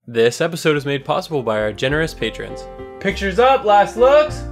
This episode is made possible by our generous patrons. Pictures up, last looks!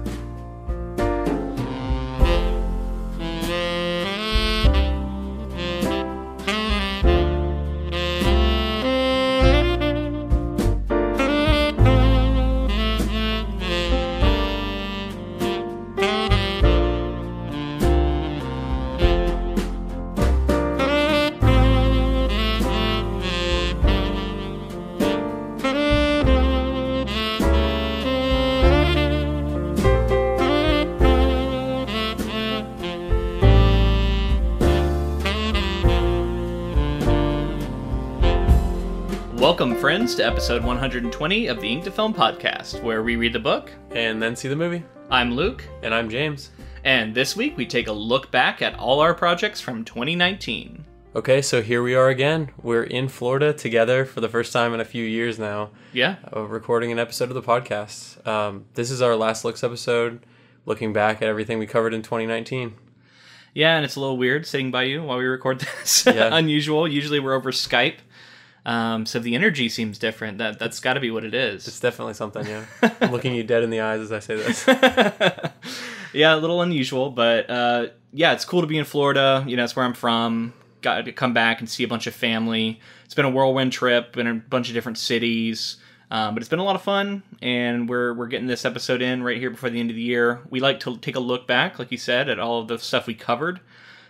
Welcome, friends, to episode 120 of the Ink to Film podcast, where we read the book And then see the movie. I'm Luke. And I'm James. And this week we take a look back at all our projects from 2019. Okay, so here we are again. We're in Florida together for the first time in a few years now. Yeah. Recording an episode of the podcast. This is our last looks episode, looking back at everything we covered in 2019. Yeah, and it's a little weird sitting by you while we record this. Yeah. Unusual. Usually we're over Skype. So the energy seems different. That's got to be what it is. It's definitely something, yeah. I'm looking you dead in the eyes as I say this. Yeah, a little unusual, but yeah, it's cool to be in Florida. You know, it's where I'm from. Got to come back and see a bunch of family. It's been a whirlwind trip, been in a bunch of different cities, but it's been a lot of fun, and we're getting this episode in right here before the end of the year. We like to take a look back, like you said, at all of the stuff we covered.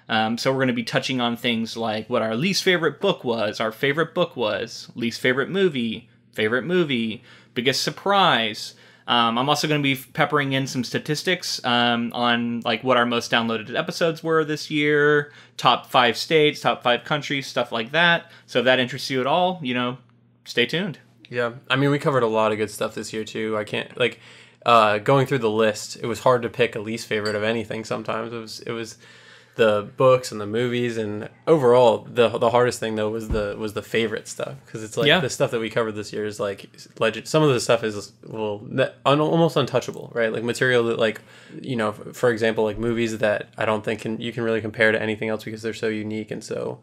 So we're going to be touching on things like what our least favorite book was, our favorite book was, least favorite movie, biggest surprise. I'm also going to be peppering in some statistics on like what our most downloaded episodes were this year, top 5 states, top 5 countries, stuff like that. So if that interests you at all, you know, stay tuned. Yeah, I mean, we covered a lot of good stuff this year too. I can't, like, going through the list, it was hard to pick a least favorite of anything sometimes. It was the books and the movies, and overall the hardest thing though was the favorite stuff, because it's like the stuff that we covered this year is like legend. Some of the stuff is almost untouchable, right? Like material that, like, you know, for example, like movies that I don't think you can really compare to anything else because they're so unique and so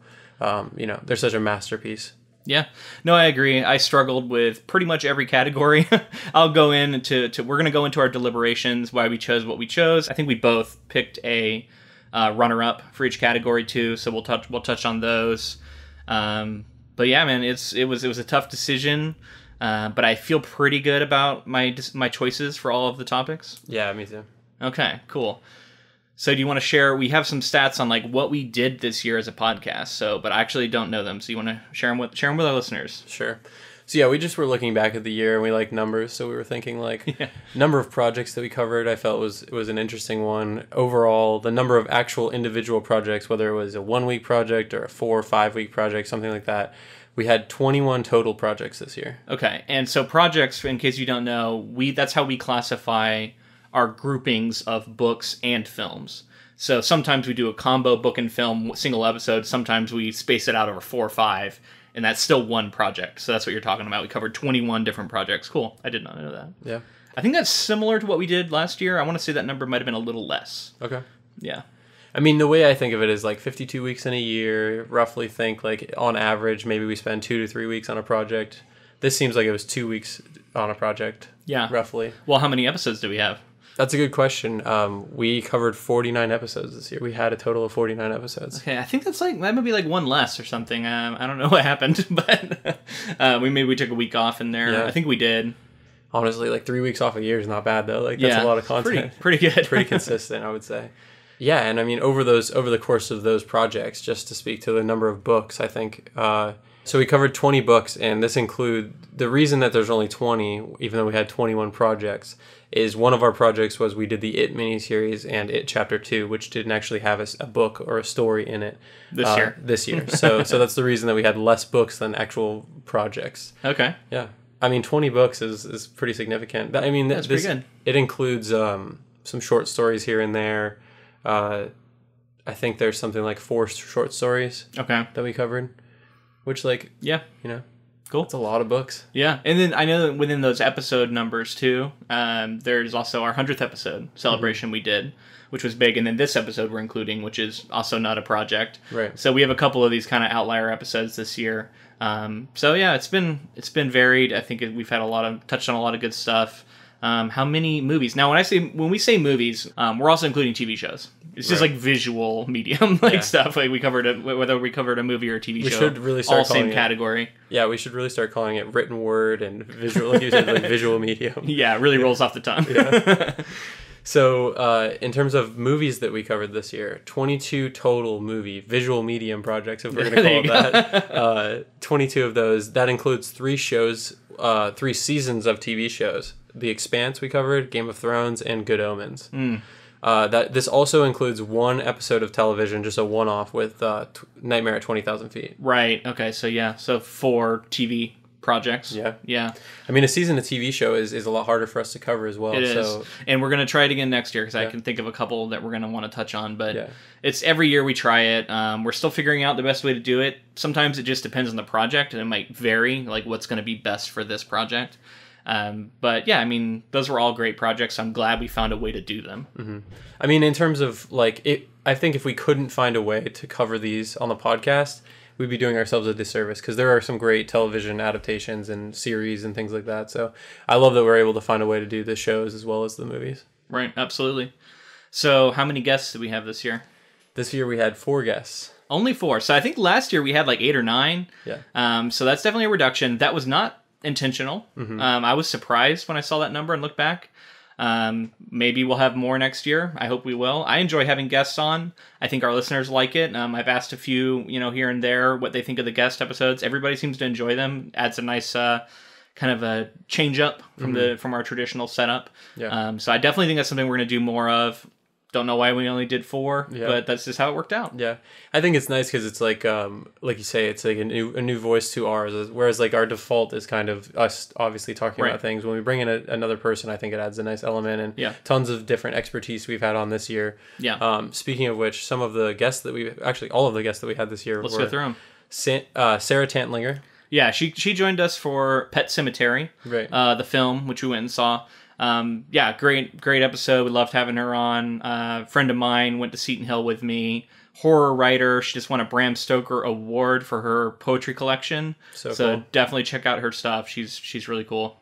you know, they're such a masterpiece. Yeah, no, I agree. I struggled with pretty much every category. I'll go into we're going to go into our deliberations, why we chose what we chose. I think we both picked a runner-up for each category too, so we'll touch on those. But yeah, man, it was a tough decision, but I feel pretty good about my choices for all of the topics. Yeah, me too. Okay, cool. So do you want to share? We have some stats on like what we did this year as a podcast. So, but I actually don't know them. So you want to share them with our listeners? Sure. So yeah, we just were looking back at the year and we like numbers. So we were thinking like number of projects that we covered. I felt was an interesting one. Overall, the number of actual individual projects, whether it was a 1-week project or a 4 or 5 week project, something like that. We had 21 total projects this year. Okay, and so projects, in case you don't know, that's how we classify our groupings of books and films. So sometimes we do a combo book and film single episode. Sometimes we space it out over 4 or 5. And that's still one project. So that's what you're talking about. We covered 21 different projects. Cool. I did not know that. Yeah. I think that's similar to what we did last year. I want to say that number might have been a little less. Okay. Yeah. I mean, the way I think of it is like 52 weeks in a year. Roughly think like on average, maybe we spend 2 to 3 weeks on a project. This seems like it was 2 weeks on a project. Yeah. Roughly. Well, how many episodes do we have? That's a good question. We covered 49 episodes this year. We had a total of 49 episodes. Okay, I think that might be like one less or something. I don't know what happened, but we took a week off in there. Yeah. I think we did. Honestly, like 3 weeks off a year is not bad though. Like that's a lot of content. Pretty good. Pretty consistent, I would say. Yeah, and I mean over the course of those projects, just to speak to the number of books, I think. So we covered 20 books, and this include the reason that there's only 20, even though we had 21 projects, is one of our projects was we did the It miniseries and It Chapter 2, which didn't actually have a book or a story in it this year. So that's the reason that we had less books than actual projects. Okay. Yeah. I mean, 20 books is pretty significant. I mean, that's pretty good. It includes some short stories here and there. I think there's something like 4 short stories that we covered, which like, yeah, you know. Cool. It's a lot of books. Yeah, and then I know that within those episode numbers too, there's also our 100th episode celebration we did, which was big, and then this episode we're including, which is also not a project. Right. So we have a couple of these kind of outlier episodes this year. So yeah, it's been varied. I think we've had touched on a lot of good stuff. How many movies? Now, when we say movies, we're also including TV shows. It's just like visual medium stuff. Like whether we covered a movie or a TV show. We should really start all same category. Yeah, we should really start calling it written word and visual. Like you said, like visual medium. Yeah, it really rolls off the tongue. Yeah. So, in terms of movies that we covered this year, 22 total visual medium projects, if we're going to call it that. 22 of those. That includes 3 shows, 3 seasons of TV shows. The Expanse we covered, Game of Thrones, and Good Omens. This also includes 1 episode of television, just a one-off with Nightmare at 20,000 Feet. Right. Okay. So 4 TV projects. Yeah. I mean, a season of TV show is a lot harder for us to cover as well. It is. And we're going to try it again next year because I can think of a couple that we're going to want to touch on. But it's every year we try it. We're still figuring out the best way to do it. Sometimes it just depends on the project and it might vary, like what's going to be best for this project. But yeah, I mean, those were all great projects. I'm glad we found a way to do them. Mm-hmm. I mean, in terms of I think if we couldn't find a way to cover these on the podcast, we'd be doing ourselves a disservice because there are some great television adaptations and series and things like that. So I love that we're able to find a way to do the shows as well as the movies. Right, absolutely. So how many guests did we have this year? This year we had 4 guests. Only 4. So I think last year we had like 8 or 9. Yeah. So that's definitely a reduction. That was not intentional. Mm-hmm. I was surprised when I saw that number and looked back. Maybe we'll have more next year. I hope we will. I enjoy having guests on. I think our listeners like it. I've asked a few, here and there what they think of the guest episodes. Everybody seems to enjoy them. Adds a nice kind of a change up from our traditional setup. Yeah. So I definitely think that's something we're going to do more of. Don't know why we only did 4, but that's just how it worked out. Yeah, I think it's nice because it's like you say, it's like a new voice to ours. Whereas like our default is kind of us obviously talking about things. When we bring in another person, I think it adds a nice element and tons of different expertise we've had on this year. Yeah. Speaking of which, some of the guests that all of the guests that we had this year. Let's go through them. Sarah Tantlinger. Yeah, she joined us for Pet Sematary, the film, which we went and saw. Great episode. We loved having her on. A friend of mine went to Seton Hill with me. Horror writer. She just won a Bram Stoker award for her poetry collection. So cool. Definitely check out her stuff. She's really cool.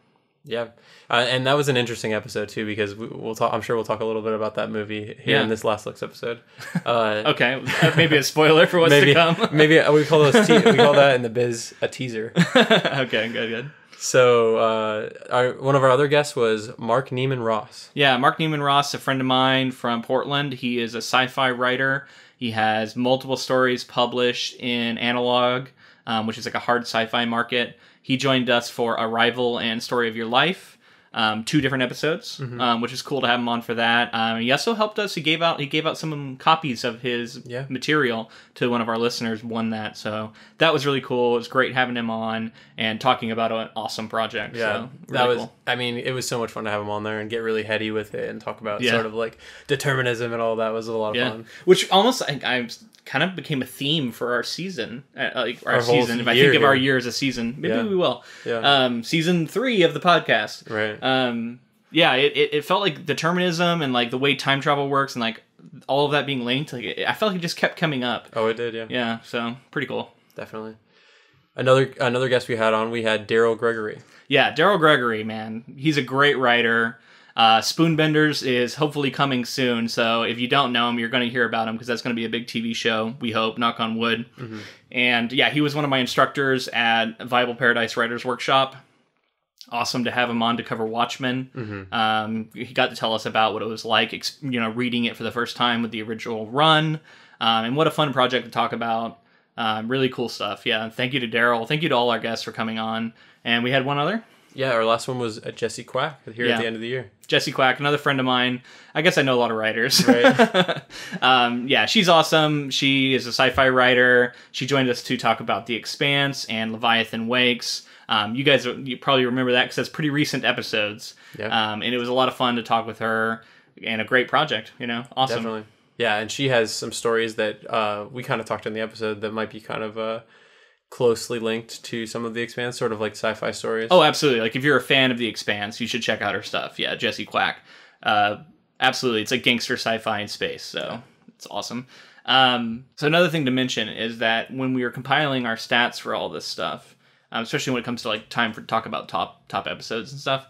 Yeah, and that was an interesting episode too because we'll talk. I'm sure we'll talk a little bit about that movie here in this Last Looks episode. Okay, maybe a spoiler for what's to come. Maybe we call that in the biz a teaser. Okay, good. So one of our other guests was Mark Neiman Ross. Yeah, Mark Neiman Ross, a friend of mine from Portland. He is a sci-fi writer. He has multiple stories published in Analog, which is like a hard sci-fi market. He joined us for Arrival and Story of Your Life. 2 different episodes, which is cool to have him on for that. He also helped us. He gave out some copies of his material to one of our listeners. Won that, so that was really cool. It was great having him on and talking about an awesome project. Yeah, so, that was cool. I mean, it was so much fun to have him on there and get really heady with it and talk about sort of like determinism and all that. Was a lot of fun. Which almost I kind of became a theme for our season, our season. If I think of our year as a season, maybe we will. Yeah. Season 3 of the podcast. Right. It felt like determinism and like the way time travel works and like all of that being linked. Like I felt like it just kept coming up. Oh, it did. Yeah. Yeah. So pretty cool. Definitely. Another guest we had Daryl Gregory. Yeah, Daryl Gregory, man, he's a great writer. Spoonbenders is hopefully coming soon, so if you don't know him, you're going to hear about him because that's going to be a big TV show, we hope, knock on wood. Mm-hmm. And yeah, he was one of my instructors at Viable Paradise Writers Workshop. Awesome to have him on to cover Watchmen. Mm-hmm. He got to tell us about what it was like, reading it for the first time with the original run, and what a fun project to talk about. Really cool stuff. Yeah, thank you to Daryl. Thank you to all our guests for coming on. And we had one other. Yeah, our last one was Jessie Quack at the end of the year. Jessie Quack, another friend of mine. I guess I know a lot of writers. Right. She's awesome. She is a sci-fi writer. She joined us to talk about The Expanse and Leviathan Wakes. You probably remember that because that's pretty recent episodes. Yeah. And it was a lot of fun to talk with her and a great project. Awesome. Definitely. Yeah, and she has some stories that we kind of talked in the episode that might be kind of closely linked to some of The Expanse, sort of like sci-fi stories. Oh, absolutely. Like if you're a fan of The Expanse, you should check out her stuff. Yeah, Jessie Quack. Absolutely. It's like gangster sci-fi in space, so it's awesome. So another thing to mention is that when we were compiling our stats for all this stuff, especially when it comes to like time for talk about top episodes and stuff,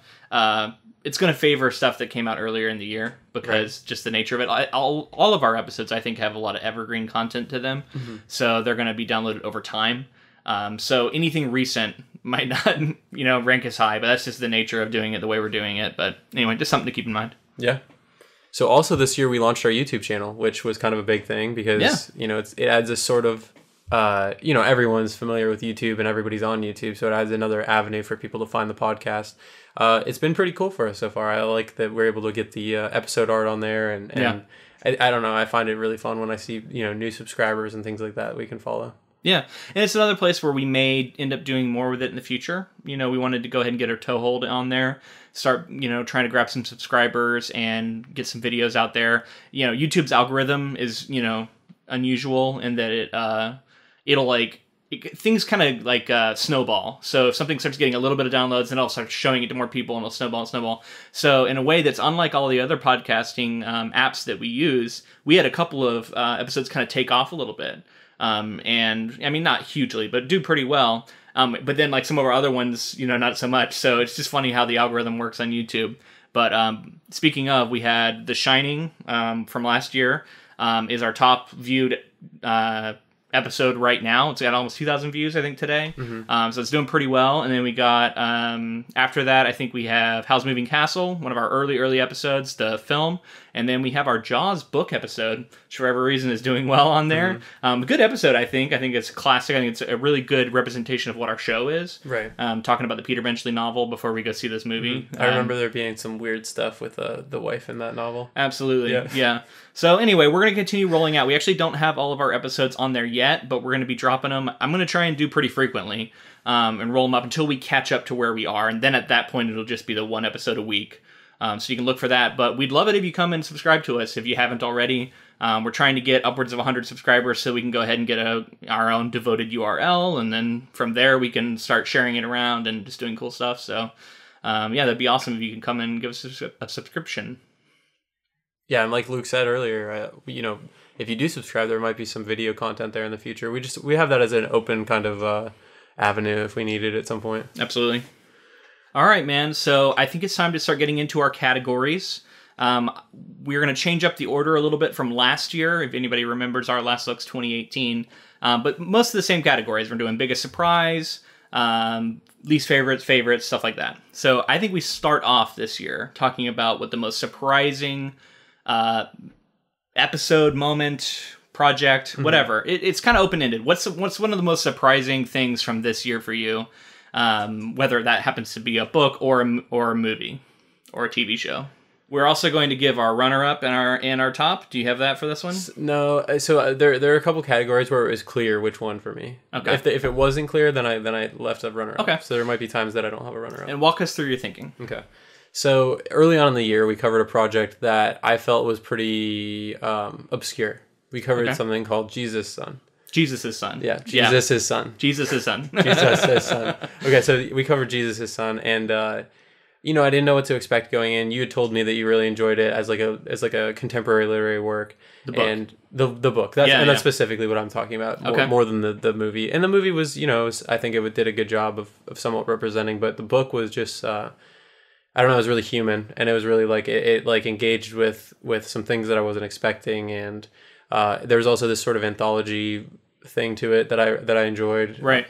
it's going to favor stuff that came out earlier in the year because just the nature of it. All of our episodes, I think, have a lot of evergreen content to them, so they're going to be downloaded over time. So anything recent might not, rank as high, but that's just the nature of doing it the way we're doing it. But anyway, just something to keep in mind. Yeah. So also this year we launched our YouTube channel, which was kind of a big thing because, it adds a sort of, everyone's familiar with YouTube and everybody's on YouTube. So it adds another avenue for people to find the podcast. It's been pretty cool for us so far. I like that we're able to get the episode art on there. And I don't know, I find it really fun when I see, new subscribers and things like that we can follow. Yeah, and it's another place where we may end up doing more with it in the future. We wanted to go ahead and get our toehold on there, start, trying to grab some subscribers and get some videos out there. YouTube's algorithm is, unusual in that things kind of like snowball. So if something starts getting a little bit of downloads, then I'll start showing it to more people and it'll snowball and snowball. So in a way that's unlike all the other podcasting apps that we use, we had a couple of episodes kind of take off a little bit. And I mean, not hugely, but do pretty well. But then like some of our other ones, not so much. So it's just funny how the algorithm works on YouTube. But speaking of, we had The Shining from last year is our top viewed episode right now. It's got almost 2,000 views, I think, today. So it's doing pretty well. And then we got, after that, I think we have Howl's Moving Castle, one of our early episodes, the film. And then we have our Jaws book episode, which for whatever reason is doing well on there. A good episode, I think. I think it's classic. I think it's a really good representation of what our show is. Right. Talking about the Peter Benchley novel before we go see this movie. I remember there being some weird stuff with the wife in that novel. Absolutely. Yeah. So anyway, we're going to continue rolling out. We actually don't have all of our episodes on there yet, but we're going to be dropping them. I'm going to try and do pretty frequently and roll them up until we catch up to where we are. And then at that point, it'll just be the one episode a week. So you can look for that. But we'd love it if you come and subscribe to us if you haven't already. We're trying to get upwards of 100 subscribers so we can go ahead and get our own devoted URL. And then from there, we can start sharing it around and just doing cool stuff. So that'd be awesome if you can come and give us a subscription. Yeah, and like Luke said earlier, if you do subscribe, there might be some video content there in the future. We have that as an open kind of avenue if we need it at some point. Absolutely. All right, man. So I think it's time to start getting into our categories. We're going to change up the order a little bit from last year. If anybody remembers our last looks 2018, but most of the same categories. We're doing biggest surprise, least favorites, stuff like that. So I think we start off this year talking about what the most surprising episode, moment, project, whatever. It's kind of open-ended. What's one of the most surprising things from this year for you? Whether that happens to be a book or a movie or a TV show. We're also going to give our runner-up and our top. Do you have that for this one? No. So there are a couple categories where it was clear which one for me. Okay. If it wasn't clear, then I left a runner-up. Okay. So there might be times that I don't have a runner-up. And walk us through your thinking. Okay. So early on in the year, we covered a project that I felt was pretty obscure. We covered something called Jesus' Son. Jesus' Son. Yeah, Jesus' Son. Jesus' Son. Jesus' Son. Okay, so we covered Jesus' Son, and I didn't know what to expect going in. You had told me that you really enjoyed it as like a contemporary literary work. The book. And the book. That's specifically what I'm talking about. More than the movie. And the movie was, I think it did a good job of somewhat representing, but the book was just I don't know, it was really human, and it was really like it like engaged with some things that I wasn't expecting, and there was also this sort of anthology thing to it that I enjoyed. Right.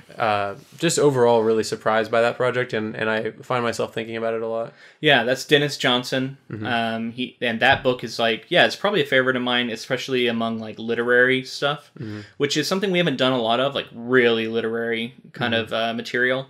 Just overall really surprised by that project, and I find myself thinking about it a lot. Yeah, that's Dennis Johnson. And that book is it's probably a favorite of mine, especially among like literary stuff, which is something we haven't done a lot of, like really literary kind of material.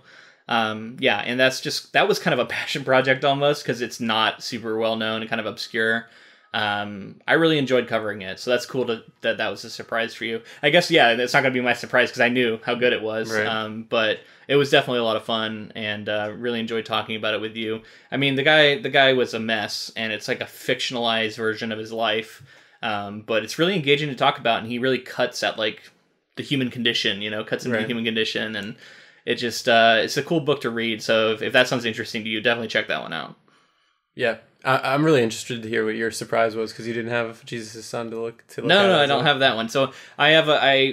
And that was kind of a passion project almost, because it's not super well known and kind of obscure. I really enjoyed covering it, so that's cool that was a surprise for you. I guess, it's not going to be my surprise because I knew how good it was, right. But it was definitely a lot of fun, and really enjoyed talking about it with you. I mean, the guy was a mess, and it's like a fictionalized version of his life, but it's really engaging to talk about, and he really cuts at like the human condition, cuts into the human condition, and it just it's a cool book to read. So if that sounds interesting to you, definitely check that one out. Yeah. I'm really interested to hear what your surprise was, because you didn't have Jesus' Son to look at. No, I don't have that one. So I have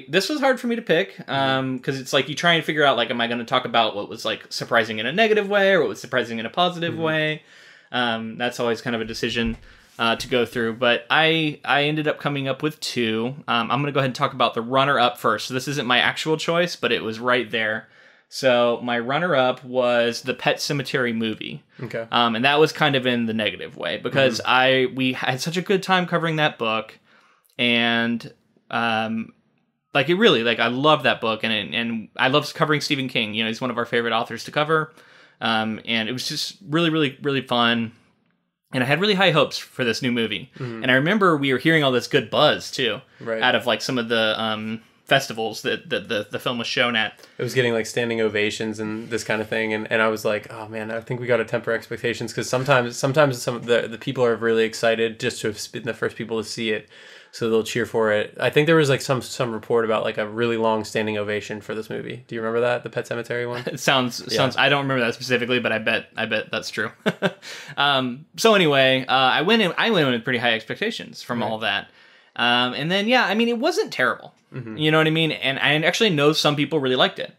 this was hard for me to pick, because it's like you try and figure out, like, am I going to talk about what was like surprising in a negative way or what was surprising in a positive way? That's always kind of a decision to go through. But I ended up coming up with two. I'm going to go ahead and talk about the runner-up first. So this isn't my actual choice, but it was right there. So my runner-up was the Pet Sematary movie. Okay. And that was kind of in the negative way, because we had such a good time covering that book, and like, it really, like, I love that book, and I love covering Stephen King. He's one of our favorite authors to cover. And it was just really, really, really fun. And I had really high hopes for this new movie. And I remember we were hearing all this good buzz too, out of like some of the festivals that the film was shown at. It was getting like standing ovations and this kind of thing, and I was like, oh man, I think we got to temper expectations, because sometimes some of the people are really excited just to have been the first people to see it, so they'll cheer for it. I think there was like some report about like a really long standing ovation for this movie. Do you remember that, the Pet Sematary one? It sounds. I don't remember that specifically, but I bet that's true. So anyway, I went in with pretty high expectations from all that. And then, yeah, I mean, it wasn't terrible. You know what I mean? And I actually know some people really liked it.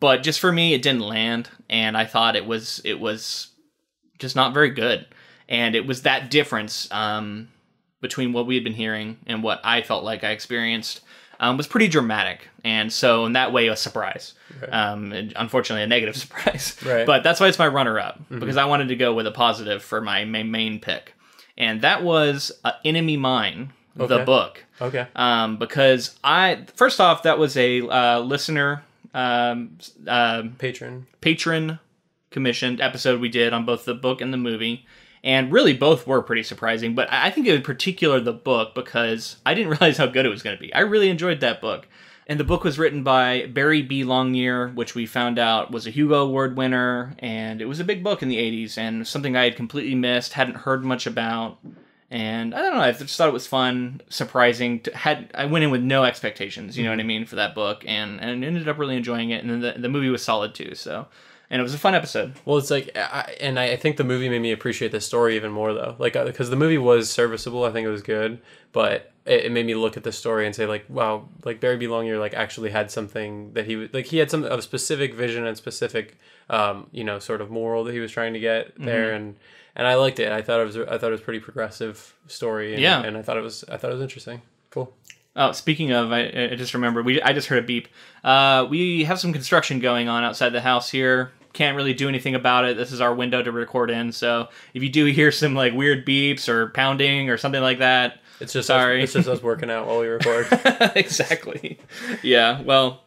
But just for me, it didn't land. And I thought it was just not very good. And it was that difference between what we had been hearing and what I felt like I experienced was pretty dramatic. And so in that way, a surprise. Unfortunately, a negative surprise. But that's why it's my runner-up, because I wanted to go with a positive for my main pick. And that was Enemy Mine. The book. Okay. Because first off, that was a listener patron commissioned episode we did on both the book and the movie, and really both were pretty surprising. But I think in particular the book, because I didn't realize how good it was going to be. I really enjoyed that book. And the book was written by Barry B. Longyear, which we found out was a Hugo Award winner, and it was a big book in the 80s, and something I had completely missed, hadn't heard much about. And I don't know, I just thought it was fun, surprising. I went in with no expectations, you know what I mean, for that book, and ended up really enjoying it. And then the movie was solid too, so. And it was a fun episode. Well, it's like, I think the movie made me appreciate the story even more, though. Like, because the movie was serviceable, I think it was good, but it made me look at the story and say, like, wow, like Barry B. Longyear, like, actually had something that he had a specific vision and specific, sort of moral that he was trying to get there, and I liked it. I thought it was pretty progressive story, and I thought it was interesting. Cool. Oh, speaking of, I just remembered, I just heard a beep. We have some construction going on outside the house here. Can't really do anything about it. This is our window to record in, so if you do hear some like weird beeps or pounding or something like that, it's just sorry. It's just us working out while we record. Exactly. Yeah. Well,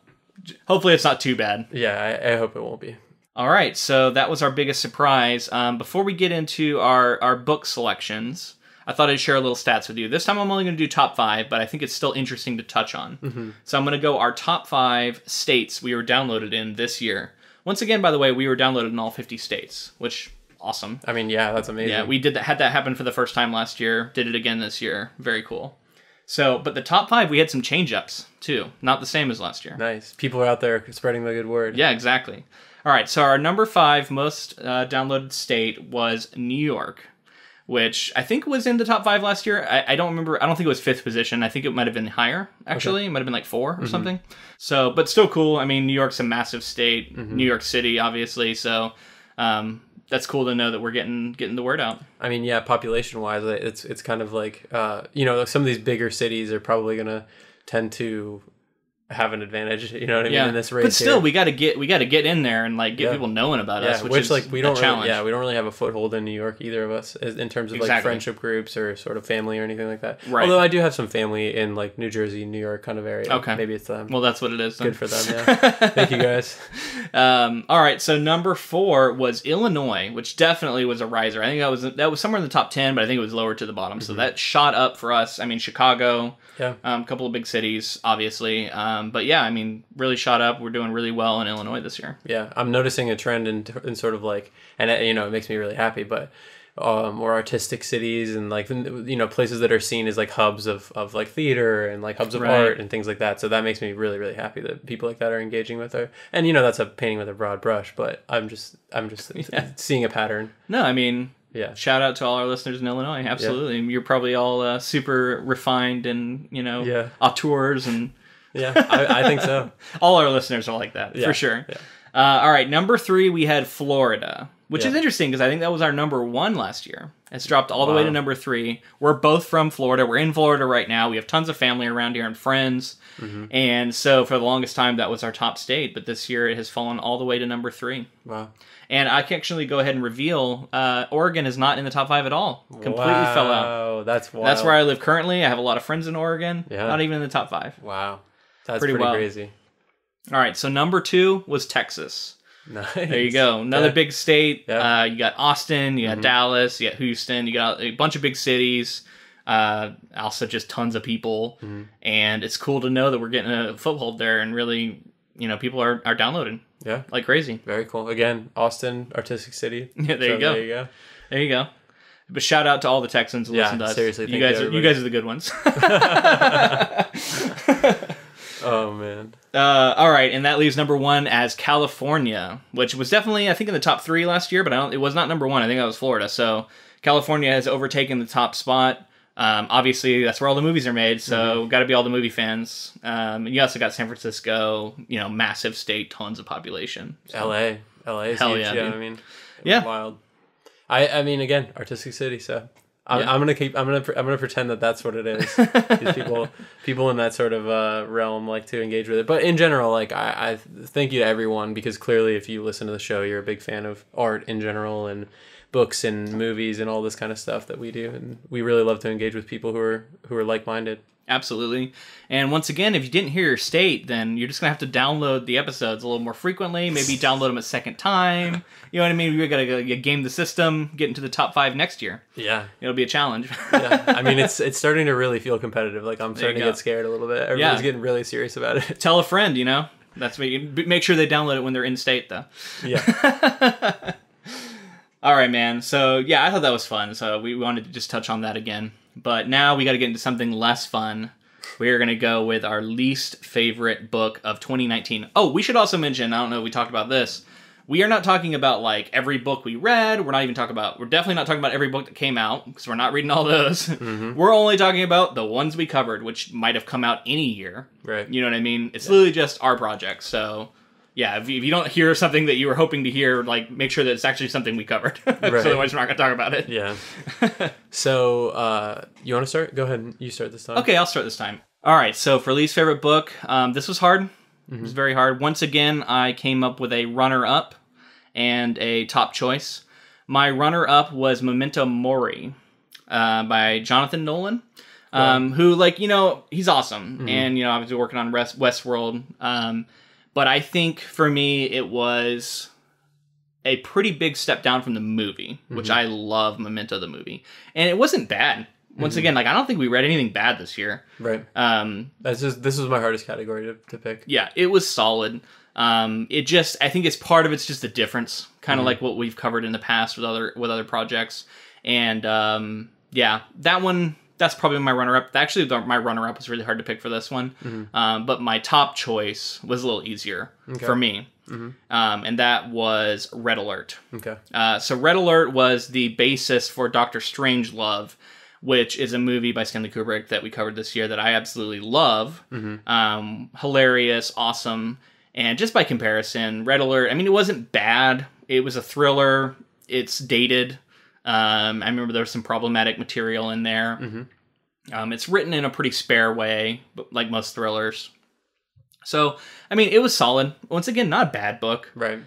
hopefully it's not too bad. Yeah, I hope it won't be. All right, so that was our biggest surprise. Before we get into our book selections, I thought I'd share a little stats with you. This time I'm only going to do top 5, but I think it's still interesting to touch on. So I'm going to go our top 5 states we were downloaded in this year. Once again, by the way, we were downloaded in all 50 states, which, awesome. I mean, yeah, that's amazing. Yeah, we had that happen for the first time last year, did it again this year. Very cool. So, but the top 5, we had some change-ups, too. Not the same as last year. Nice. People are out there spreading the good word. Yeah, exactly. All right, so our number 5 most downloaded state was New York, which I think was in the top 5 last year. I don't remember. I don't think it was 5th position. I think it might have been higher, actually. Okay. It might have been like 4 or something. So, but still cool. I mean, New York's a massive state. New York City, obviously. So that's cool to know that we're getting the word out. I mean, yeah, population-wise, it's kind of like, some of these bigger cities are probably going to tend to have an advantage, you know what I mean, in this race. But still, here. we got to get in there and like get people knowing about us, which is like we don't really, we don't really have a foothold in New York, either of us, in terms of like friendship groups or sort of family or anything like that. Right. Although I do have some family in like New Jersey, New York kind of area. Okay. Maybe it's them. Well, that's what it is. Then. Good for them. Yeah. Thank you guys. All right. So number 4 was Illinois, which definitely was a riser. I think that was somewhere in the top 10, but I think it was lower to the bottom. So that shot up for us. I mean, Chicago. Yeah. A couple of big cities, obviously. But yeah, I mean, really shot up. We're doing really well in Illinois this year. Yeah, I'm noticing a trend in sort of like, and it makes me really happy, but more artistic cities, and like, you know, places that are seen as like hubs of like theater and like hubs of art and things like that. So that makes me really, really happy that people like that are engaging with her. And you know, that's a painting with a broad brush, but I'm just seeing a pattern. No, I mean, yeah. Shout out to all our listeners in Illinois. Absolutely. You're probably all super refined and, you know, auteurs and... Yeah, I think so. All our listeners are like that, for sure. Yeah. All right, number 3, we had Florida, which is interesting because I think that was our number 1 last year. It's dropped all the way to number 3. We're both from Florida. We're in Florida right now. We have tons of family around here and friends. And so for the longest time, that was our top state. But this year, it has fallen all the way to number 3. Wow. And I can actually go ahead and reveal Oregon is not in the top 5 at all. Completely fell out. Oh, that's wild. That's where I live currently. I have a lot of friends in Oregon. Yeah. Not even in the top 5. Wow. That's pretty crazy. All right, so number 2 was Texas. Nice. There you go. Another big state. Yeah. You got Austin, you got Dallas, you got Houston, you got a bunch of big cities. Also just tons of people. And it's cool to know that we're getting a foothold there and really, you know, people are downloading. Yeah. Like crazy. Very cool. Again, Austin, artistic city. Yeah, there you go. There you go. There you go. But shout out to all the Texans who listen to us. Seriously, you guys are the good ones. Oh, man. All right, and that leaves number 1 as California, which was definitely, I think, in the top 3 last year, but it was not number 1. I think that was Florida. So California has overtaken the top spot. Obviously, that's where all the movies are made, so got to be all the movie fans. You also got San Francisco, you know, massive state, tons of population. So. LA is Hell huge. Yeah, I mean, wild. I mean, again, artistic city. So I'm gonna pretend that that's what it is. These people in that sort of realm like to engage with it. But in general, like I thank you to everyone, because clearly, if you listen to the show, you're a big fan of art in general and books and movies and all this kind of stuff that we do, and we really love to engage with people who are like-minded. Absolutely. And once again, if you didn't hear your state, then you're just going to have to download the episodes a little more frequently, maybe download them a second time. You know what I mean? We're going to game the system, get into the top 5 next year. Yeah. It'll be a challenge. Yeah. I mean, it's starting to really feel competitive. Like, I'm starting to get scared a little bit. Everybody's getting really serious about it. Tell a friend, you know? That's what you make sure they download it when they're in state, though. Yeah. All right, man. So, yeah, I thought that was fun. So we wanted to just touch on that again. But now we got to get into something less fun. We are going to go with our least favorite book of 2019. Oh, we should also mention, I don't know if we talked about this, we are not talking about like every book we read. We're definitely not talking about every book that came out, because we're not reading all those. We're only talking about the ones we covered, which might have come out any year. Right. You know what I mean? It's literally just our project. So yeah, if you don't hear something that you were hoping to hear, like, make sure that it's actually something we covered. Right. Otherwise, we're not going to talk about it. Yeah. So, you want to start? Go ahead. You start this time. Okay, I'll start this time. All right, so for least favorite book, this was hard. It was very hard. Once again, I came up with a runner-up and a top choice. My runner-up was Memento Mori by Jonathan Nolan, who, like, you know, he's awesome. And, you know, I was working on Westworld. But I think for me, it was a pretty big step down from the movie, which I love Memento the movie. And it wasn't bad. Once again, like, I don't think we read anything bad this year. Right. This was my hardest category to pick. Yeah, it was solid. I think it's part of it's just the difference, kind of like what we've covered in the past with other projects. And yeah, that one. That's probably my runner-up. Actually, my runner-up was really hard to pick for this one. But my top choice was a little easier for me. And that was Red Alert. Okay. So Red Alert was the basis for Doctor Strangelove, which is a movie by Stanley Kubrick that we covered this year that I absolutely love. Hilarious, awesome. And just by comparison, Red Alert, I mean, it wasn't bad. It was a thriller. It's dated. I remember there was some problematic material in there. It's written in a pretty spare way, but like most thrillers. So, I mean, it was solid. Once again, not a bad book. Right.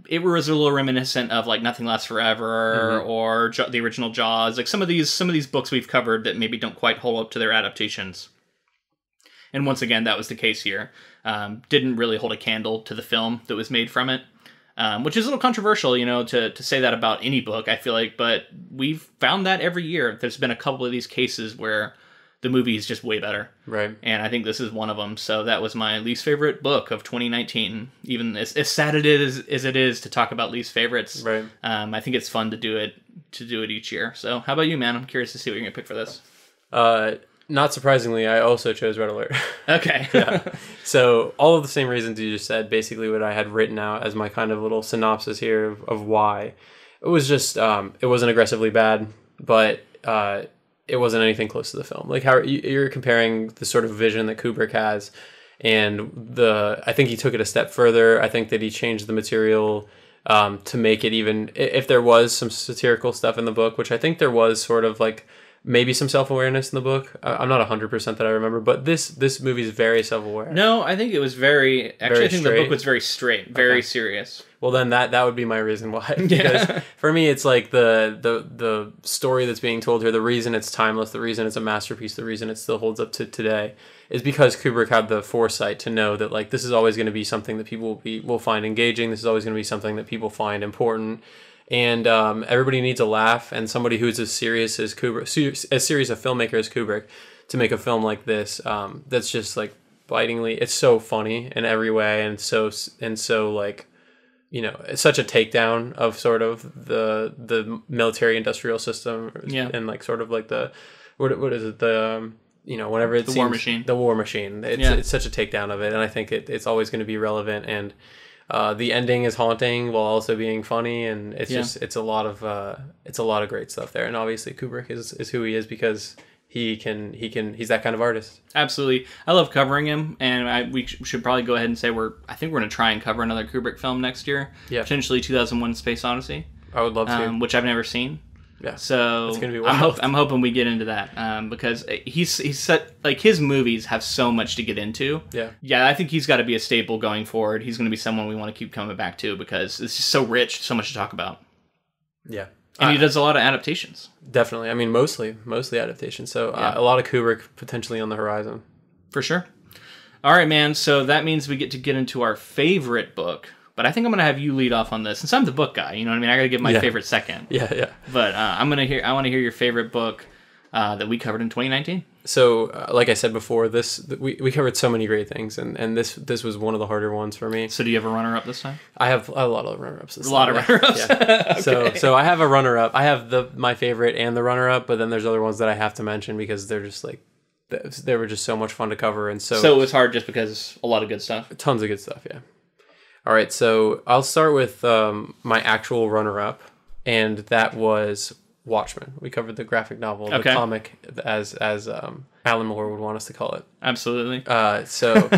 It was a little reminiscent of like Nothing Lasts Forever or the original Jaws. Like some of these books we've covered that maybe don't quite hold up to their adaptations. And once again, that was the case here. Didn't really hold a candle to the film that was made from it. Which is a little controversial, you know, to say that about any book, I feel like, but we've found that every year. There's been a couple of these cases where the movie is just way better. Right. And I think this is one of them. So that was my least favorite book of 2019. Even as sad as it is to talk about least favorites. Right. I think it's fun to do it to do it each year. So how about you, man? I'm curious to see what you're gonna pick for this. Not surprisingly, I also chose Red Alert. Okay. Yeah. So all of the same reasons you just said, basically what I had written out as my kind of little synopsis here of why. It was just, it wasn't aggressively bad, but it wasn't anything close to the film. Like how you're comparing the sort of vision that Kubrick has, and I think he took it a step further. I think that he changed the material to make it even, if there was some satirical stuff in the book, which I think there was sort of like, maybe some self-awareness in the book. I'm not 100% that I remember, but this movie is very self-aware. No, I think it was very I think the book was very straight, very serious. Well, then that would be my reason why. Because for me, it's like the story that's being told here, the reason it's timeless, the reason it's a masterpiece, the reason it still holds up to today is because Kubrick had the foresight to know that like this is always going to be something that people will find engaging. This is always going to be something that people find important. And everybody needs a laugh, and somebody who's as serious as Kubrick, as serious a filmmaker as Kubrick, to make a film like this, that's just like bitingly, it's so funny in every way, and so like, you know, it's such a takedown of sort of the military industrial system, and like sort of like the what is it, the you know, whenever it's the war machine, it's such a takedown of it, and I think it's always going to be relevant. And the ending is haunting while also being funny, and it's just it's a lot of great stuff there. And obviously Kubrick is who he is because he's that kind of artist. Absolutely. I love covering him, and we should probably go ahead and say I think we're going to try and cover another Kubrick film next year. Yeah. Potentially 2001: Space Odyssey. I would love to. Which I've never seen. Yeah. So it's gonna be wild. I'm hoping we get into that because he's set, like, his movies have so much to get into. Yeah. Yeah, I think he's got to be a staple going forward. He's going to be someone we want to keep coming back to because it's just so rich, so much to talk about. Yeah. And he does a lot of adaptations. Definitely. I mean, mostly adaptations. So a lot of Kubrick potentially on the horizon. For sure. All right, man. So that means we get into our favorite book. But I think I'm going to have you lead off on this. Since I'm the book guy, you know what I mean? I got to give my favorite second. Yeah. But I want to hear your favorite book that we covered in 2019. So, like I said before, we covered so many great things, and this was one of the harder ones for me. So do you have a runner-up this time? I have a lot of runner-ups this time. A lot of runner-ups? Yeah. Okay. So I have a runner-up. I have my favorite and the runner-up, but then there's other ones that I have to mention because they're just like, they were just so much fun to cover. And so it was hard just because a lot of good stuff? Tons of good stuff, yeah. All right, so I'll start with my actual runner-up, and that was Watchmen. We covered the graphic novel, the comic, as Alan Moore would want us to call it. Absolutely. So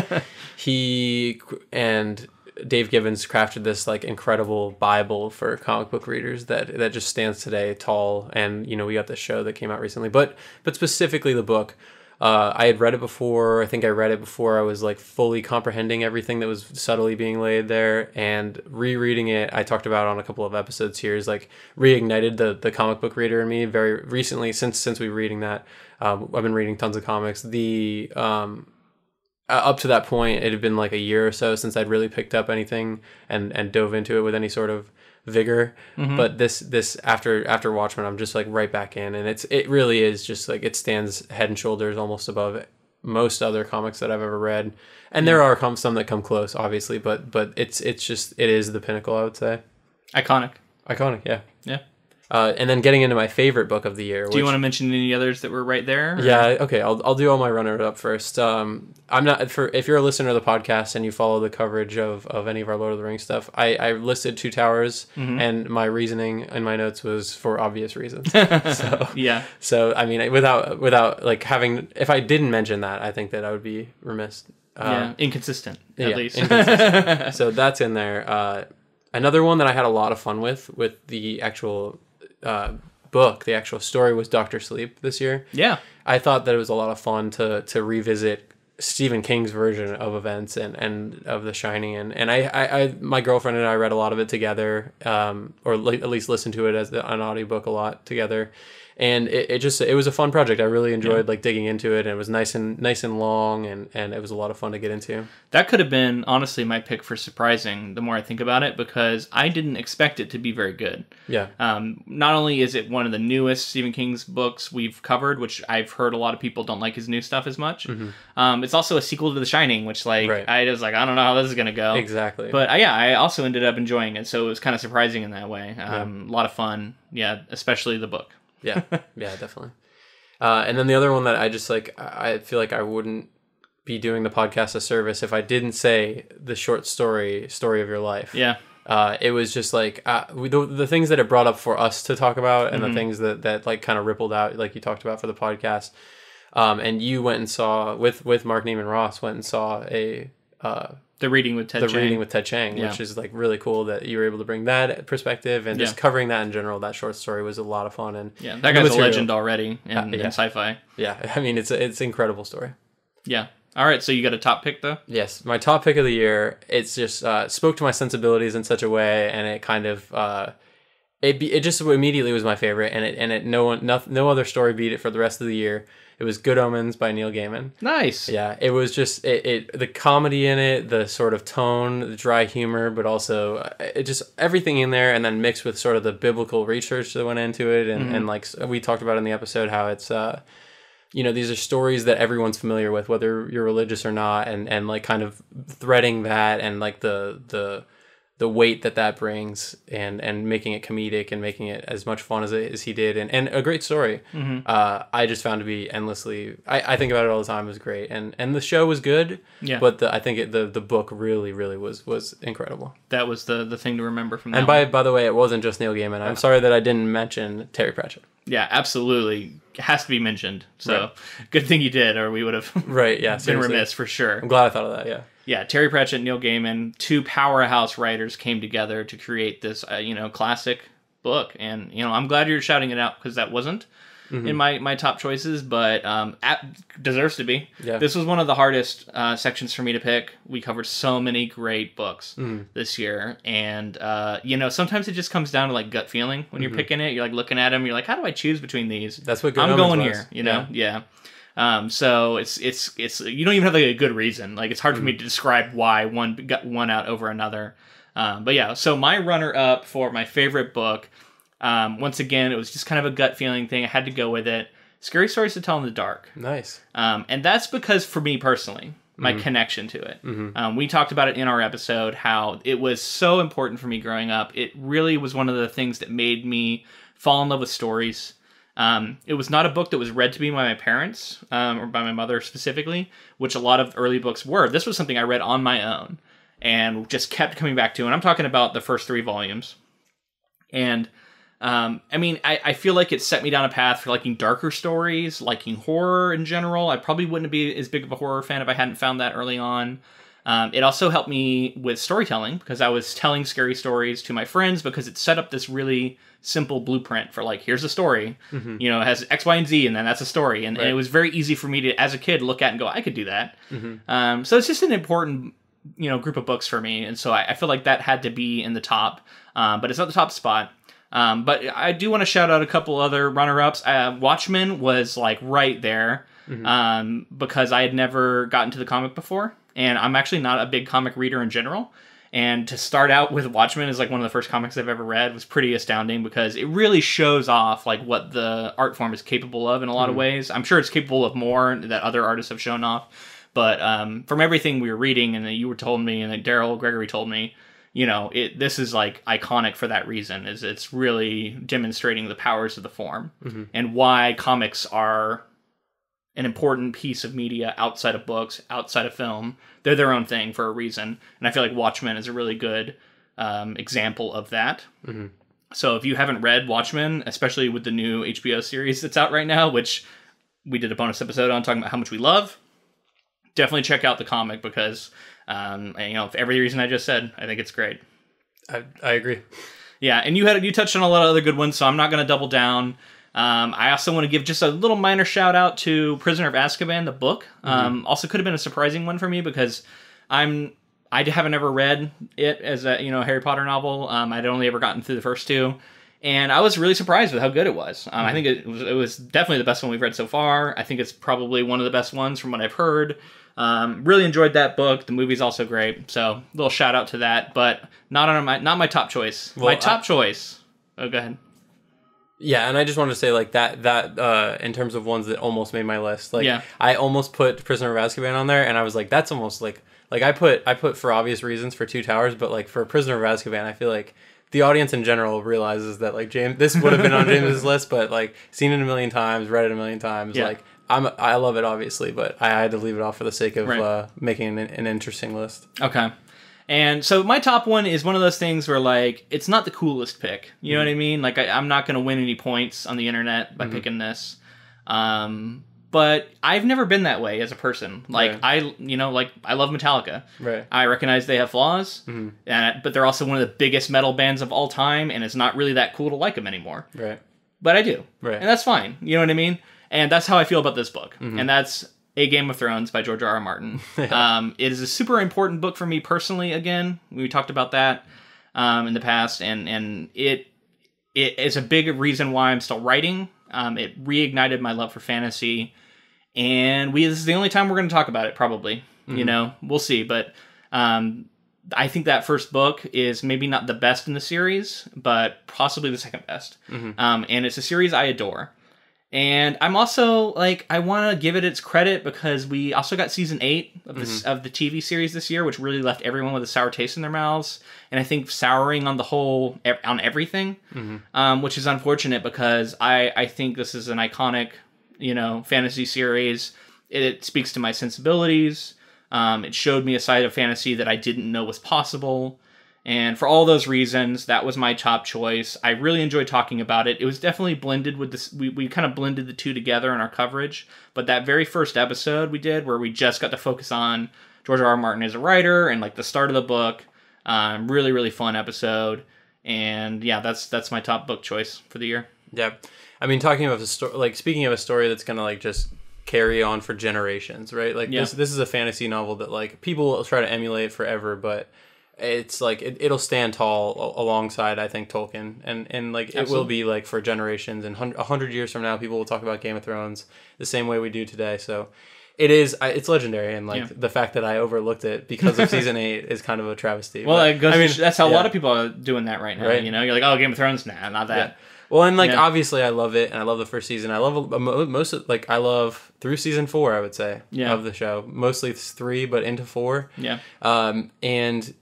he and Dave Gibbons crafted this like incredible Bible for comic book readers that just stands today tall. And you know, we got this show that came out recently, but specifically the book. I had read it before. I think I read it before I was like fully comprehending everything that was subtly being laid there, and rereading it, I talked about on a couple of episodes here, is like reignited the comic book reader in me very recently. Since we were reading that, I've been reading tons of comics. Up to that point, it had been like a year or so since I'd really picked up anything and dove into it with any sort of vigor. Mm-hmm. But this after Watchmen, I'm just like right back in, and it really is just like it stands head and shoulders almost above most other comics that I've ever read. And there are some that come close, obviously, but it is the pinnacle, I would say. Iconic, yeah. And then getting into my favorite book of the year. Do you want to mention any others that were right there? Or? Yeah, okay. I'll do all my runner up first. I'm not if you're a listener of the podcast and you follow the coverage of any of our Lord of the Rings stuff, I listed Two Towers, and my reasoning in my notes was for obvious reasons. So yeah. So I mean, without like having, if I didn't mention that, I think that I would be remiss. Inconsistent at least. Inconsistent. So that's in there. Another one that I had a lot of fun with the actual book, the actual story, was Dr. Sleep this year. Yeah. I thought that it was a lot of fun to revisit Stephen King's version of events and of The Shining. And I my girlfriend and I read a lot of it together, or at least listened to it as an audiobook a lot together. And it was a fun project. I really enjoyed like digging into it, and it was nice and long, and it was a lot of fun to get into. That could have been honestly my pick for surprising. The more I think about it, because I didn't expect it to be very good. Yeah. Not only is it one of the newest Stephen King's books we've covered, which I've heard a lot of people don't like his new stuff as much. It's also a sequel to The Shining, which I was like, I don't know how this is gonna go. Exactly. But I also ended up enjoying it, so it was kind of surprising in that way. A lot of fun. Yeah, especially the book. Yeah, definitely. And then the other one that I just like, I feel like I wouldn't be doing the podcast a service if I didn't say the short story of your life. Yeah. It was just like the things that it brought up for us to talk about, and the things that like kind of rippled out, like you talked about for the podcast. And you went and saw with Mark Neiman Ross went and saw The Reading with Ted Chiang, which is like really cool that you were able to bring that perspective, and just covering that in general. That short story was a lot of fun, and that guy's a legend already in sci-fi. Yeah, I mean it's an incredible story. Yeah. All right, so you got a top pick though? Yes, my top pick of the year. It's just spoke to my sensibilities in such a way, and it kind of it just immediately was my favorite, and no other story beat it for the rest of the year. It was Good Omens by Neil Gaiman. Nice. Yeah, it was just the comedy in it, the sort of tone, the dry humor, but also it just everything in there, and then mixed with sort of the biblical research that went into it, and like we talked about in the episode, how it's these are stories that everyone's familiar with, whether you're religious or not, and like kind of threading that, and like the weight that brings, and making it comedic, and making it as much fun as he did, and a great story. I just found to be endlessly. I think about it all the time. It was great, and the show was good. Yeah. But I think the book really was incredible. That was the thing to remember from that. And by the way, it wasn't just Neil Gaiman. I'm sorry that I didn't mention Terry Pratchett. Yeah, absolutely. It has to be mentioned. So good thing you did, or we would have been remiss for sure. I'm glad I thought of that. Yeah. Yeah, Terry Pratchett and Neil Gaiman, two powerhouse writers, came together to create this, classic book. And, I'm glad you're shouting it out, because that wasn't in my top choices, but deserves to be. Yeah. This was one of the hardest sections for me to pick. We covered so many great books this year. And, sometimes it just comes down to, like, gut feeling when you're picking it. You're, like, looking at them. You're like, how do I choose between these? That's what Good I'm Omens going was. here, Yeah. So it's you don't even have like a good reason. Like, it's hard for me to describe why one got one out over another. But yeah, so my runner up for my favorite book, once again, it was just kind of a gut feeling thing. I had to go with it. Scary Stories to Tell in the Dark. Nice. And that's because for me personally, my connection to it. We talked about it in our episode, how it was so important for me growing up. It really was one of the things that made me fall in love with stories. It was not a book that was read to me by my parents, or by my mother specifically, which a lot of early books were. This was something I read on my own and just kept coming back to. And I'm talking about the first 3 volumes. And, I feel like it set me down a path for liking darker stories, liking horror in general. I probably wouldn't be as big of a horror fan if I hadn't found that early on. It also helped me with storytelling, because I was telling scary stories to my friends, because it set up this really simple blueprint for, like, here's a story, it has X, Y, and Z, and then that's a story. And it was very easy for me to, as a kid, look at and go, I could do that. So it's just an important, group of books for me. And so I feel like that had to be in the top, but it's not the top spot. But I do want to shout out a couple other runner-ups. Watchmen was, like, right there, because I had never gotten to the comic before. And I'm actually not a big comic reader in general. And to start out with Watchmen as like one of the first comics I've ever read was pretty astounding, because it really shows off like what the art form is capable of in a lot of ways. I'm sure it's capable of more that other artists have shown off. But from everything we were reading and that you were told me and that Daryl Gregory told me, this is like iconic for that reason. Is it's really demonstrating the powers of the form and why comics are an important piece of media outside of books, outside of film. They're their own thing for a reason. And I feel like Watchmen is a really good example of that. So if you haven't read Watchmen, especially with the new HBO series that's out right now, which we did a bonus episode on talking about how much we love, definitely check out the comic, because, for every reason I just said, I think it's great. I agree. Yeah, and you touched on a lot of other good ones, so I'm not going to double down. I also want to give just a little minor shout out to Prisoner of Azkaban, the book. Also could have been a surprising one for me, because I haven't ever read it as a Harry Potter novel. I'd only ever gotten through the first 2, And I was really surprised with how good it was. I think it was definitely the best one we've read so far. I think it's probably one of the best ones from what I've heard. Really enjoyed that book. The movie's also great. So, little shout out to that, but not my top choice. Well, my top choice. Oh, go ahead. Yeah, and I just wanted to say, like, that in terms of ones that almost made my list, like, yeah. I almost put Prisoner of Azkaban on there, and I was like, that's almost like I put For Obvious Reasons for Two Towers, but, like, for Prisoner of Azkaban, I feel like the audience in general realizes that, like, this would have been on James's list, but, like, seen it a million times, read it a million times, like, I love it, obviously, but I had to leave it off for the sake of making an interesting list. Okay. And so my top one is one of those things where, like, it's not the coolest pick. You know what I mean? Like, I'm not going to win any points on the internet by picking this. But I've never been that way as a person. Like, I love Metallica. Right. I recognize they have flaws, but they're also one of the biggest metal bands of all time, and it's not really that cool to like them anymore. Right. But I do. Right. And that's fine. You know what I mean? And that's how I feel about this book. And that's A Game of Thrones by George R.R. Martin. It is a super important book for me personally, again. We talked about that in the past, and it is a big reason why I'm still writing. It reignited my love for fantasy, and this is the only time we're going to talk about it, probably. You know, we'll see, but I think that first book is maybe not the best in the series, but possibly the second best. And it's a series I adore. And I'm also, like, I want to give it its credit because we also got season 8 of the TV series this year, which really left everyone with a sour taste in their mouths. And I think souring on the whole, on everything, which is unfortunate because I think this is an iconic, fantasy series. It speaks to my sensibilities. It showed me a side of fantasy that I didn't know was possible. And for all those reasons, that was my top choice. I really enjoyed talking about it. It was definitely blended with this. We kind of blended the two together in our coverage. But that very first episode we did, where we just got to focus on George R.R. Martin as a writer and, like, the start of the book, really, really fun episode. And yeah, that's my top book choice for the year. Yeah, I mean, talking about the story, like, speaking of a story that's gonna, like, just carry on for generations, right? Like, this is a fantasy novel that, like, people will try to emulate forever, but it's like it'll stand tall alongside, I think, Tolkien, and like Absolutely. It will be, like, for generations, and 100 years from now people will talk about Game of Thrones the same way we do today. So it's legendary, and, like, the fact that I overlooked it because of season 8 is kind of a travesty. Well, that's how a lot of people are doing that right now, right? You're like, oh, Game of Thrones, nah, not that. Well, and, like, obviously I love it, and I love the first season. I love most of, like, I love through season 4, I would say, of the show. Mostly 3, but into 4. Yeah. And,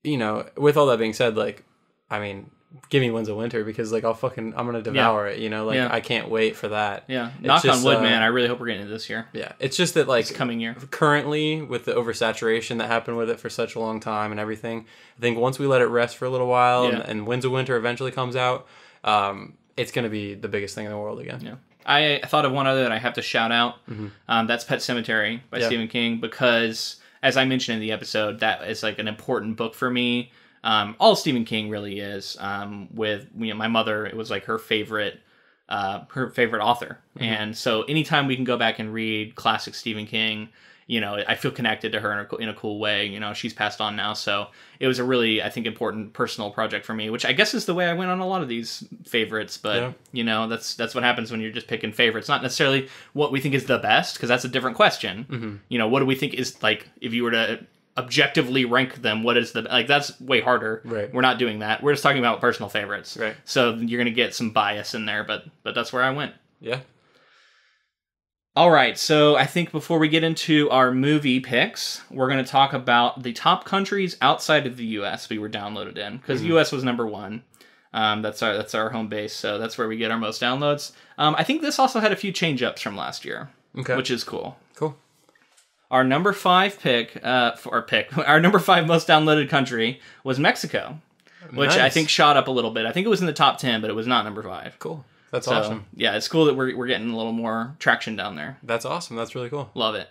with all that being said, like, I mean, give me Winds of Winter, because, like, I'm gonna devour it, like, I can't wait for that. Yeah. Knock on wood, man. I really hope we're getting it this year. Yeah. It's just that, like, this coming year. Currently, with the oversaturation that happened with it for such a long time and everything, I think once we let it rest for a little while and Winds of Winter eventually comes out, it's going to be the biggest thing in the world again. Yeah. I thought of one other that I have to shout out. That's Pet Sematary by Stephen King, because, as I mentioned in the episode, that is, like, an important book for me. All Stephen King really is. With my mother, it was, like, her favorite author. And so anytime we can go back and read classic Stephen King, I feel connected to her in a cool way. She's passed on now, so it was a really, I think, important personal project for me, which I guess is the way I went on a lot of these favorites. But that's what happens when you're just picking favorites, not necessarily what we think is the best, because that's a different question. What do we think is, like, if you were to objectively rank them, what is that's way harder. Right. We're not doing that. We're just talking about personal favorites. Right. So you're gonna get some bias in there, but that's where I went. Yeah. All right, so I think before we get into our movie picks, we're going to talk about the top countries outside of the U.S. we were downloaded in, because U.S. was number 1. That's our home base, so that's where we get our most downloads. I think this also had a few change-ups from last year, which is cool. Cool. Our number 5 our number 5 most downloaded country was Mexico, which I think shot up a little bit. I think it was in the top 10, but it was not number 5. Cool. That's awesome. Yeah, it's cool that we're getting a little more traction down there. That's awesome. That's really cool. Love it.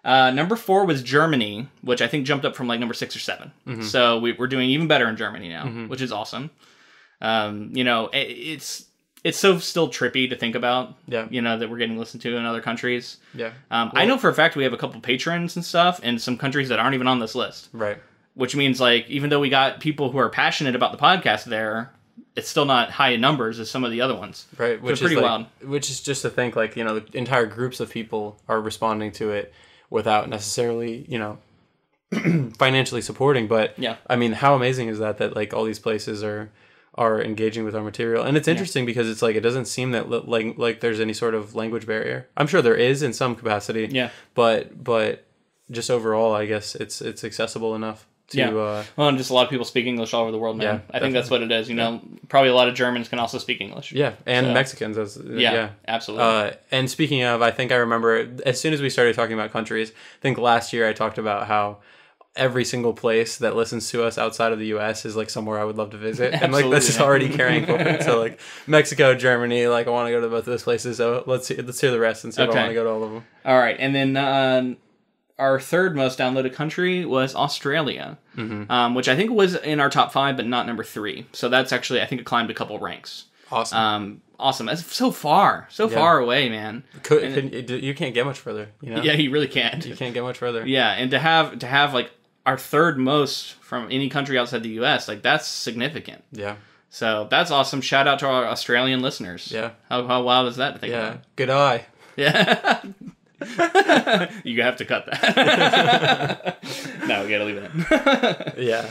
Number 4 was Germany, which I think jumped up from, like, number 6 or 7. So we're doing even better in Germany now, which is awesome. It's so still trippy to think about. Yeah. That we're getting listened to in other countries. Yeah. I know for a fact we have a couple patrons and stuff in some countries that aren't even on this list. Right. Which means, like, even though we got people who are passionate about the podcast there, it's still not high in numbers as some of the other ones. Right, which so is pretty like, wild. Which is just to think like, you know, entire groups of people are responding to it without necessarily, you know, financially supporting. But yeah, I mean, how amazing is that like all these places are engaging with our material? And it's interesting because it's like it doesn't seem that like there's any sort of language barrier. I'm sure there is in some capacity. Yeah, but just overall, I guess it's accessible enough. Well, and just a lot of people speak English all over the world, man. Yeah, I think that's what it is. You know, probably a lot of Germans can also speak English. Yeah, and Mexicans. Absolutely. And speaking of, I think I remember as soon as we started talking about countries, I think last year I talked about how every single place that listens to us outside of the U.S. is like somewhere I would love to visit. And like that's just already carrying forward. So like Mexico, Germany, like I want to go to both of those places. So let's hear the rest and see if I want to go to all of them. All right, and then our third most downloaded country was Australia, which I think was in our top 5, but not number 3. So that's actually, I think it climbed a couple ranks. Awesome. Awesome. That's so far away, man. You can't get much further. You know? Yeah, you really can't. You can't get much further. Yeah, and to have like our third most from any country outside the U.S., like that's significant. Yeah. So that's awesome. Shout out to our Australian listeners. Yeah. How wild is that to think about? Good eye. Yeah. You have to cut that. No, we gotta leave it in. Yeah.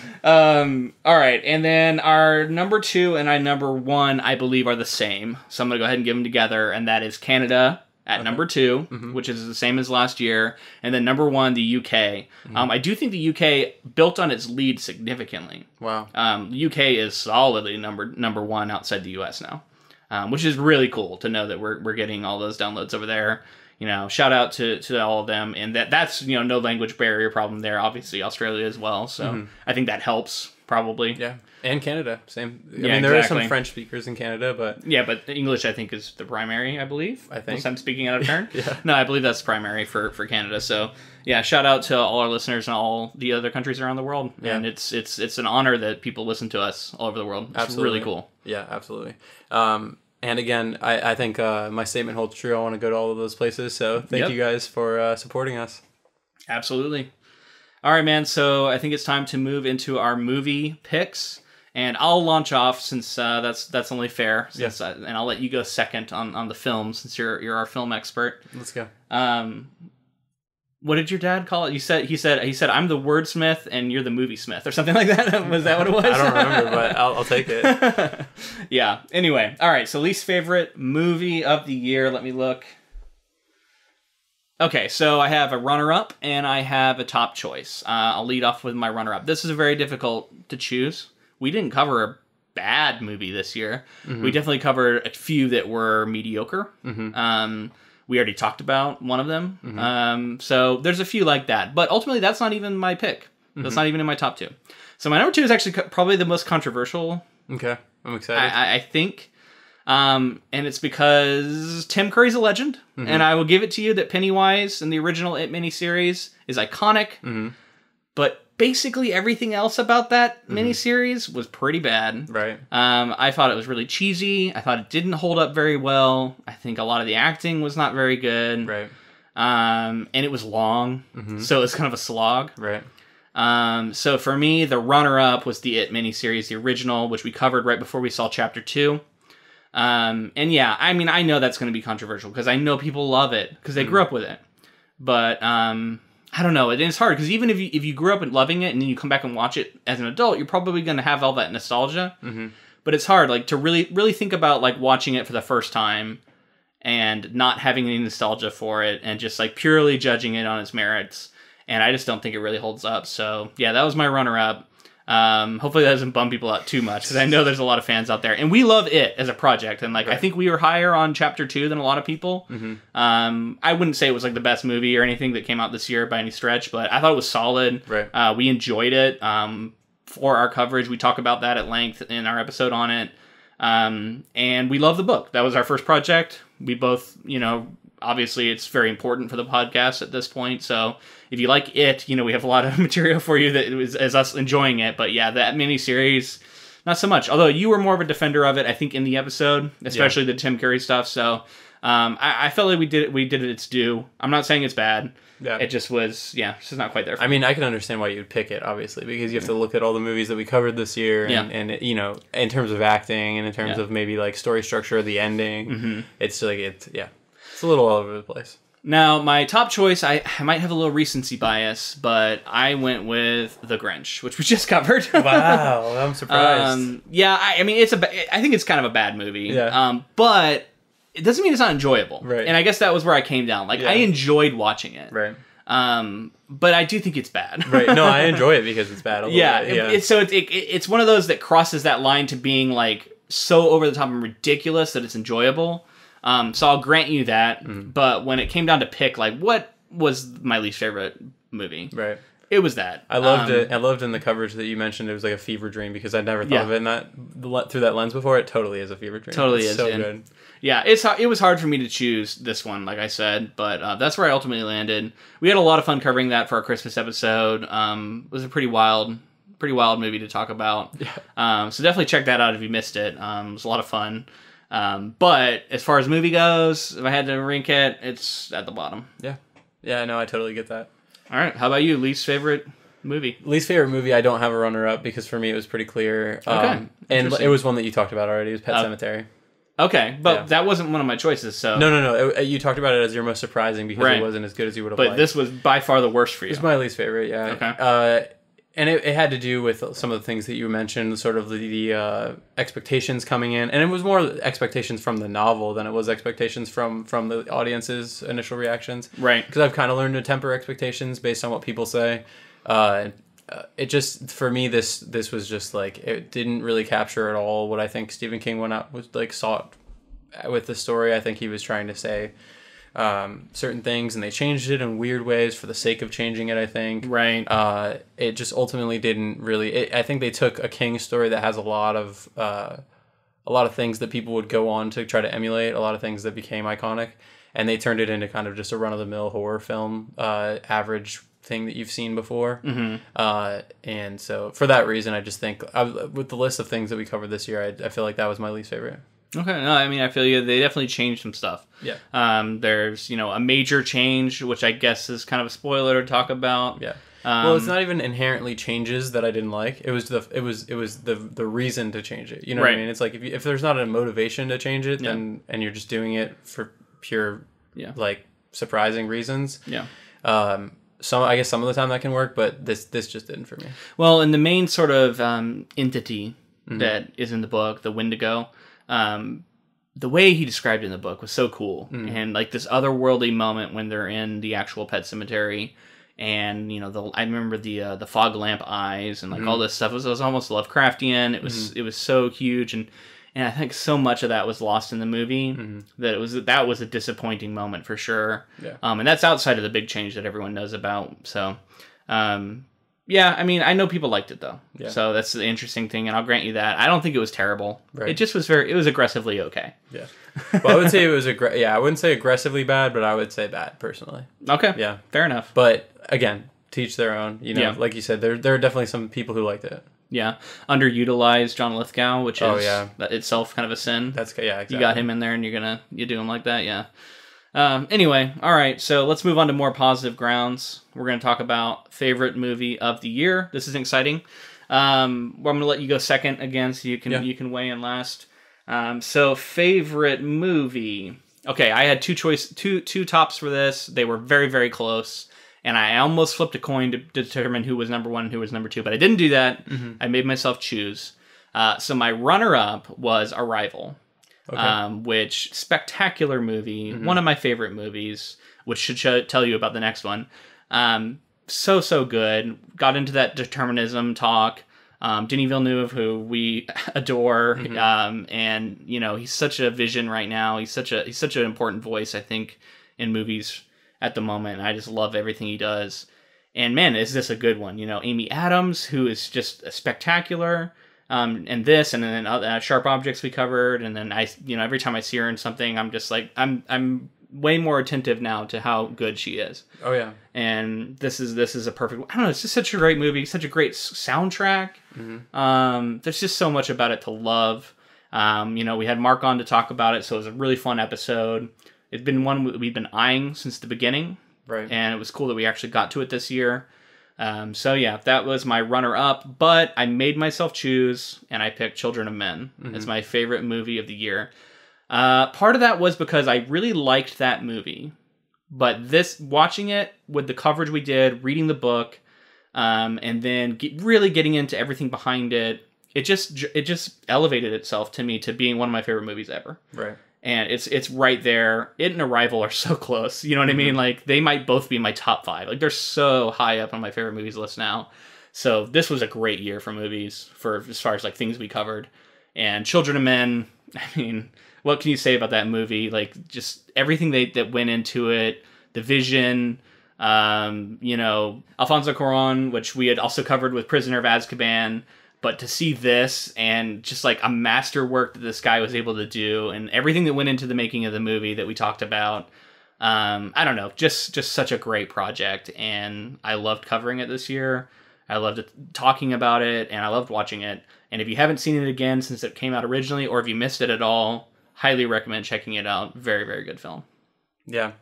All right, and then our number 2 and our number 1, I believe, are the same. So I'm gonna go ahead and give them together, and that is Canada at number 2, which is the same as last year, and then number 1, the UK. I do think the UK built on its lead significantly. Wow. The UK is solidly number 1 outside the US now, which is really cool to know that we're getting all those downloads over there. You know, shout out to all of them, and that's you know no language barrier problem there. Obviously, Australia as well, so I think that helps probably. Yeah, and Canada, same. I Yeah, mean, there exactly. are some French speakers in Canada, but but English I think is the primary. I believe. I think. Unless I'm speaking out of turn. Yeah. No, I believe that's primary for Canada. So yeah, shout out to all our listeners and all the other countries around the world. Yeah. And it's an honor that people listen to us all over the world. It's absolutely. really cool. Yeah, absolutely. And again, I think my statement holds true. I want to go to all of those places. So thank you guys for supporting us. Absolutely. All right, man. So I think it's time to move into our movie picks. And I'll launch off since that's only fair. And I'll let you go second on the film since you're our film expert. Let's go. What did your dad call it? He said I'm the wordsmith and you're the movie smith or something like that. Was that what it was? I don't remember, but I'll take it. Yeah. Anyway, all right. So least favorite movie of the year. Let me look. Okay, so I have a runner-up and I have a top choice. I'll lead off with my runner-up. This is very difficult to choose. We didn't cover a bad movie this year. We definitely covered a few that were mediocre. We already talked about one of them. So there's a few like that. But ultimately, that's not even my pick. That's not even in my top 2. So my number 2 is actually probably the most controversial. Okay, I'm excited. I think. And it's because Tim Curry's a legend. And I will give it to you that Pennywise in the original It miniseries is iconic. But basically everything else about that miniseries was pretty bad. Right. I thought it was really cheesy. I thought it didn't hold up very well. I think a lot of the acting was not very good. Right. And it was long, so it was kind of a slog. Right. So for me, the runner-up was the It miniseries, the original, which we covered right before we saw Chapter 2. And yeah, I mean, I know that's going to be controversial because I know people love it because they grew up with it. But I don't know. It's hard because even if you grew up loving it and then you come back and watch it as an adult, you're probably going to have all that nostalgia. But it's hard, like to really think about like watching it for the first time and not having any nostalgia for it and just like purely judging it on its merits. And I just don't think it really holds up. So yeah, that was my runner-up. Hopefully that doesn't bum people out too much because I know there's a lot of fans out there and we love it as a project. And like, I think we were higher on Chapter 2 than a lot of people. I wouldn't say it was like the best movie or anything that came out this year by any stretch, but I thought it was solid. Right. We enjoyed it. For our coverage, we talk about that at length in our episode on it. And we love the book. That was our first project. We both, obviously it's very important for the podcast at this point. So if you like it, we have a lot of material for you that is us enjoying it. But yeah, that miniseries, not so much. Although you were more of a defender of it, I think, in the episode, especially the Tim Curry stuff. So I felt like we did it its due. I'm not saying it's bad. Yeah. It just was, it's just not quite there for me. I mean, I can understand why you'd pick it, obviously, because you have to look at all the movies that we covered this year, and you know, in terms of acting and in terms of maybe like story structure, the ending, it's like it's a little all over the place. Now, my top choice, I might have a little recency bias, but I went with The Grinch, which we just covered. Wow, I'm surprised. I mean, I think it's kind of a bad movie. Yeah. But it doesn't mean it's not enjoyable. Right. And I guess that was where I came down. Like, I enjoyed watching it. Right. But I do think it's bad. Right. No, I enjoy it because it's bad. It's one of those that crosses that line to being like so over the top and ridiculous that it's enjoyable. So I'll grant you that. But when it came down to pick, like, what was my least favorite movie? Right. It was that. I loved it. I loved in the coverage that you mentioned it was like a fever dream because I'd never thought of it through that lens before. It totally is a fever dream. Totally it's is. So good. Yeah, it was hard for me to choose this one, like I said, but that's where I ultimately landed. We had a lot of fun covering that for our Christmas episode. It was a pretty wild movie to talk about. Yeah. So definitely check that out if you missed it. It was a lot of fun. But as far as movie goes, if I had to rank it, it's at the bottom. Yeah. Yeah, no, I totally get that. All right. How about you? Least favorite movie? Least favorite movie, I don't have a runner-up because for me it was pretty clear. Okay. And it was one that you talked about already. It was Pet Sematary. Okay, but that wasn't one of my choices, so... No. You talked about it as your most surprising because it wasn't as good as you would have liked. But this was by far the worst for you. It's my least favorite, yeah. Okay. And it had to do with some of the things that you mentioned, sort of the expectations coming in. And it was more expectations from the novel than it was expectations from the audience's initial reactions. Right. Because I've kind of learned to temper expectations based on what people say. It just, for me, this was just like, it didn't really capture at all what I think Stephen King sought with the story. I think he was trying to say certain things, and they changed it in weird ways for the sake of changing it, I think. Right. It just ultimately didn't really... I think they took a King story that has a lot of things that people would go on to try to emulate, a lot of things that became iconic, and they turned it into kind of just a run-of-the-mill horror film, average thing that you've seen before. And so for that reason, I just think with the list of things that we covered this year, I feel like that was my least favorite. Okay, no, I mean, I feel you. They definitely changed some stuff. Yeah. There's, a major change, which I guess is kind of a spoiler to talk about. Yeah. Well, it's not even inherently changes that I didn't like. It was the reason to change it. You know what I mean? It's like if there's not a motivation to change it, then and you're just doing it for pure like surprising reasons. Yeah. I guess some of the time that can work, but this just didn't for me. Well, and the main sort of entity that is in the book, the Wendigo, the way he described it in the book was so cool. And like this otherworldly moment when they're in the actual pet cemetery, and I remember the fog lamp eyes and like all this stuff. It was almost Lovecraftian. It was so huge, and I think so much of that was lost in the movie that was a disappointing moment for sure. Yeah. And that's outside of the big change that everyone knows about. So, yeah, I mean, I know people liked it though. Yeah. So that's the interesting thing, and I'll grant you that. I don't think it was terrible. Right. It just was it was aggressively okay. Yeah. Well, I would say it was I wouldn't say aggressively bad, but I would say bad personally. Okay. Yeah. Fair enough. But again, teach their own. Like you said, there are definitely some people who liked it. Yeah, underutilized John Lithgow, which is itself kind of a sin. That's exactly. You got him in there, and you do him like that, yeah. Anyway, all right. So let's move on to more positive grounds. We're going to talk about favorite movie of the year. This is exciting. I'm going to let you go second again, so you can weigh in last. So favorite movie. Okay, I had two tops for this. They were very, very close. And I almost flipped a coin to determine who was number one and who was number two, but I didn't do that. I made myself choose. So my runner-up was Arrival, which spectacular movie, one of my favorite movies, which should tell you about the next one. So good. Got into that determinism talk. Denis Villeneuve, who we adore, and he's such a vision right now. He's such an important voice, I think, in movies at the moment. I just love everything he does. And man, is this a good one? Amy Adams, who is just spectacular. And this, and then Sharp Objects we covered. And then every time I see her in something, I'm just like, I'm way more attentive now to how good she is. Oh yeah. And this is a perfect. I don't know. It's just such a great movie. Such a great soundtrack. There's just so much about it to love. We had Mark on to talk about it, so it was a really fun episode. It's been one we've been eyeing since the beginning, right? And it was cool that we actually got to it this year. So yeah, that was my runner-up, but I made myself choose, and I picked Children of Men as my favorite movie of the year. Part of that was because I really liked that movie, but watching it with the coverage we did, reading the book, and then really getting into everything behind it, it just elevated itself to me to being one of my favorite movies ever. Right. And it's right there. It and Arrival are so close. You know what I mean? Like, they might both be my top 5. Like, they're so high up on my favorite movies list now. So this was a great year for movies, as far as like things we covered. And Children of Men, I mean, what can you say about that movie? Like, just everything that went into it, the vision, Alfonso Cuarón, which we had also covered with Prisoner of Azkaban. But to see this and just like a masterwork that this guy was able to do, and everything that went into the making of the movie that we talked about, I don't know, just such a great project. And I loved covering it this year. I loved talking about it, and I loved watching it. And if you haven't seen it again since it came out originally, or if you missed it at all, highly recommend checking it out. Very, very good film. Yeah.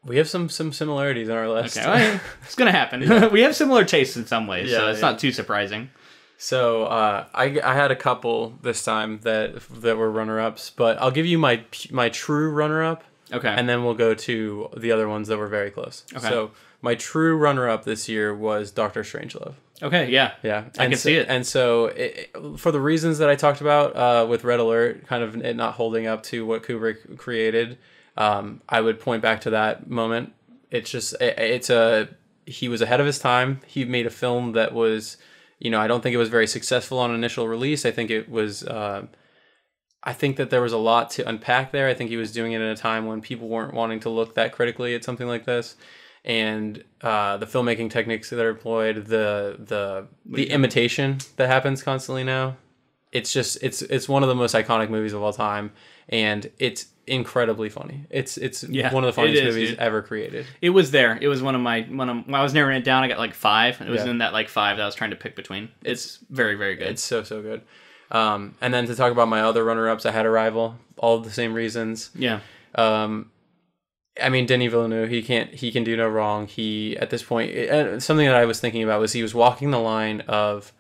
We have some similarities in our list. Okay, well, it's going to happen. Yeah. We have similar tastes in some ways, so it's not too surprising. So I had a couple this time that were runner-ups, but I'll give you my true runner-up. Okay. And then we'll go to the other ones that were very close. Okay. So my true runner-up this year was Doctor Strangelove. Okay, yeah. Yeah. I can see it. And so for the reasons that I talked about with Red Alert, kind of it not holding up to what Kubrick created, I would point back to that moment. It's just, he was ahead of his time. He made a film that was, I don't think it was very successful on initial release. I think it was, I think that there was a lot to unpack there. I think he was doing it at a time when people weren't wanting to look that critically at something like this. And the filmmaking techniques that are employed, the imitation that happens constantly now. It's just, it's one of the most iconic movies of all time. And it's incredibly funny. It's one of the funniest movies ever created. It was there. It was when I was narrowing it down, I got like 5. It was in that like 5 that I was trying to pick between. It's very, very good. It's so good. And then to talk about my other runner-ups, I had Arrival. All of the same reasons. Yeah. I mean, Denis Villeneuve, he can do no wrong. He, at this point, something that I was thinking about was he was walking the line of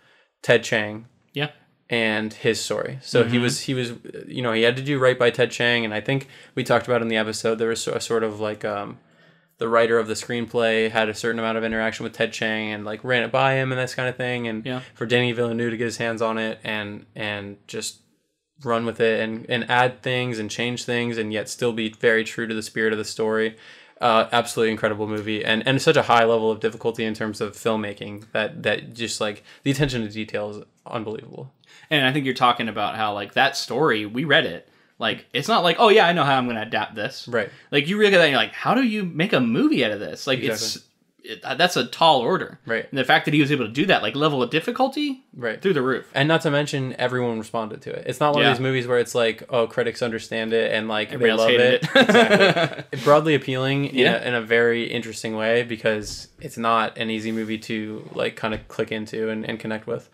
Ted Chiang. Yeah. And his story. So he was, he had to do right by Ted Chiang. And I think we talked about in the episode, there was a sort of like, the writer of the screenplay had a certain amount of interaction with Ted Chiang and like ran it by him and this kind of thing. And for Denis Villeneuve to get his hands on it and just run with it and add things and change things and yet still be very true to the spirit of the story. Absolutely incredible movie and such a high level of difficulty in terms of filmmaking that just like the attention to detail is unbelievable. And I think you're talking about how like that story, we read it. Like, it's not like, oh yeah, I know how I'm going to adapt this. Right. Like, you read that and you're like, how do you make a movie out of this? Like, exactly. That's a tall order. Right. And the fact that he was able to do that, like, level of difficulty, through the roof. And not to mention, everyone responded to it. It's not one of these movies where it's like, oh, critics understand it and like everybody they love it. Exactly. Broadly appealing in a very interesting way because it's not an easy movie to like kind of click into and connect with.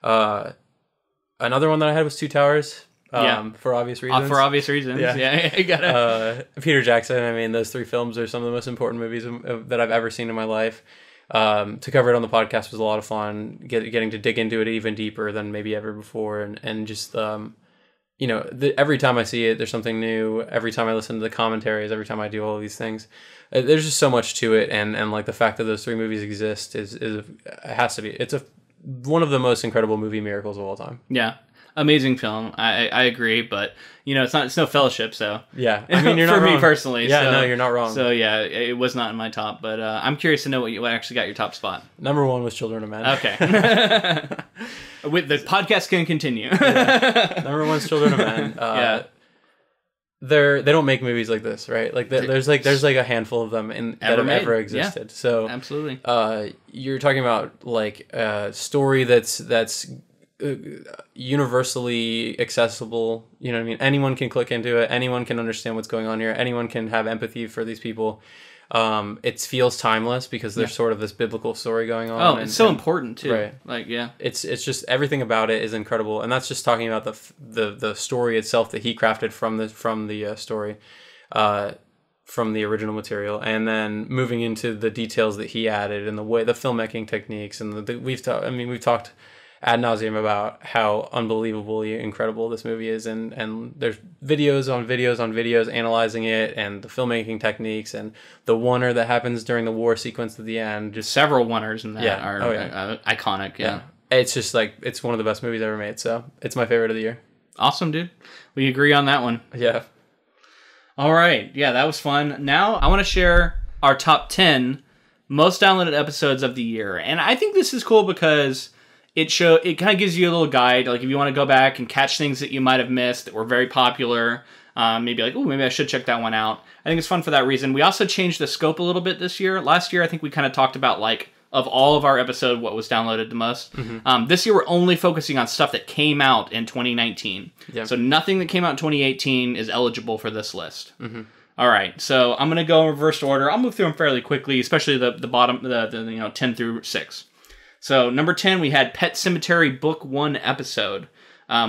Another one that I had was Two Towers. For obvious reasons. For obvious reasons. Yeah. You gotta. Peter Jackson. I mean, those 3 films are some of the most important movies that I've ever seen in my life. To cover it on the podcast was a lot of fun. Getting to dig into it even deeper than maybe ever before, and just every time I see it, there's something new. Every time I listen to the commentaries, every time I do all of these things, there's just so much to it. And like the fact that those 3 movies exist it has to be. It's one of the most incredible movie miracles of all time. Yeah. Amazing film. I agree, but it's no Fellowship, so yeah. I mean, you're not for wrong. Me personally. Yeah, so, no, you're not wrong. So yeah, it was not in my top, but I'm curious to know what actually got your top spot. Number 1 was Children of Men. Okay. With the podcast can continue. Number 1's Children of Men. They don't make movies like this, right? Like there's like a handful of them that have ever existed. Yeah, so absolutely. You're talking about like a story that's universally accessible. You know what I mean? Anyone can click into it. Anyone can understand what's going on here. Anyone can have empathy for these people. It feels timeless because there's sort of this biblical story going on. Oh, it's so important too. Right. Like, yeah. It's just everything about it is incredible, and that's just talking about the story itself that he crafted from the story, from the original material, and then moving into the details that he added and the filmmaking techniques, and we've talked ad nauseum about how unbelievably incredible this movie is, and there's videos on videos on videos analyzing it and the filmmaking techniques and the wonder that happens during the war sequence at the end. Just several wonders in that are iconic. Yeah. It's just like, it's one of the best movies ever made, so it's my favorite of the year. Awesome, dude. We agree on that one. Yeah. All right. Yeah, that was fun. Now I want to share our top 10 most downloaded episodes of the year, and I think this is cool because it kind of gives you a little guide, like if you want to go back and catch things that you might have missed that were very popular, maybe like, oh, maybe I should check that one out. I think it's fun for that reason. We also changed the scope a little bit this year. Last year, I think we kind of talked about, like, of all of our episode, what was downloaded the most. Mm-hmm. This year, we're only focusing on stuff that came out in 2019. Yeah. So nothing that came out in 2018 is eligible for this list. Mm-hmm. All right, so I'm going to go in reverse order. I'll move through them fairly quickly, especially the bottom, the 10 through 6. So, number 10, we had Pet Sematary Book 1 episode,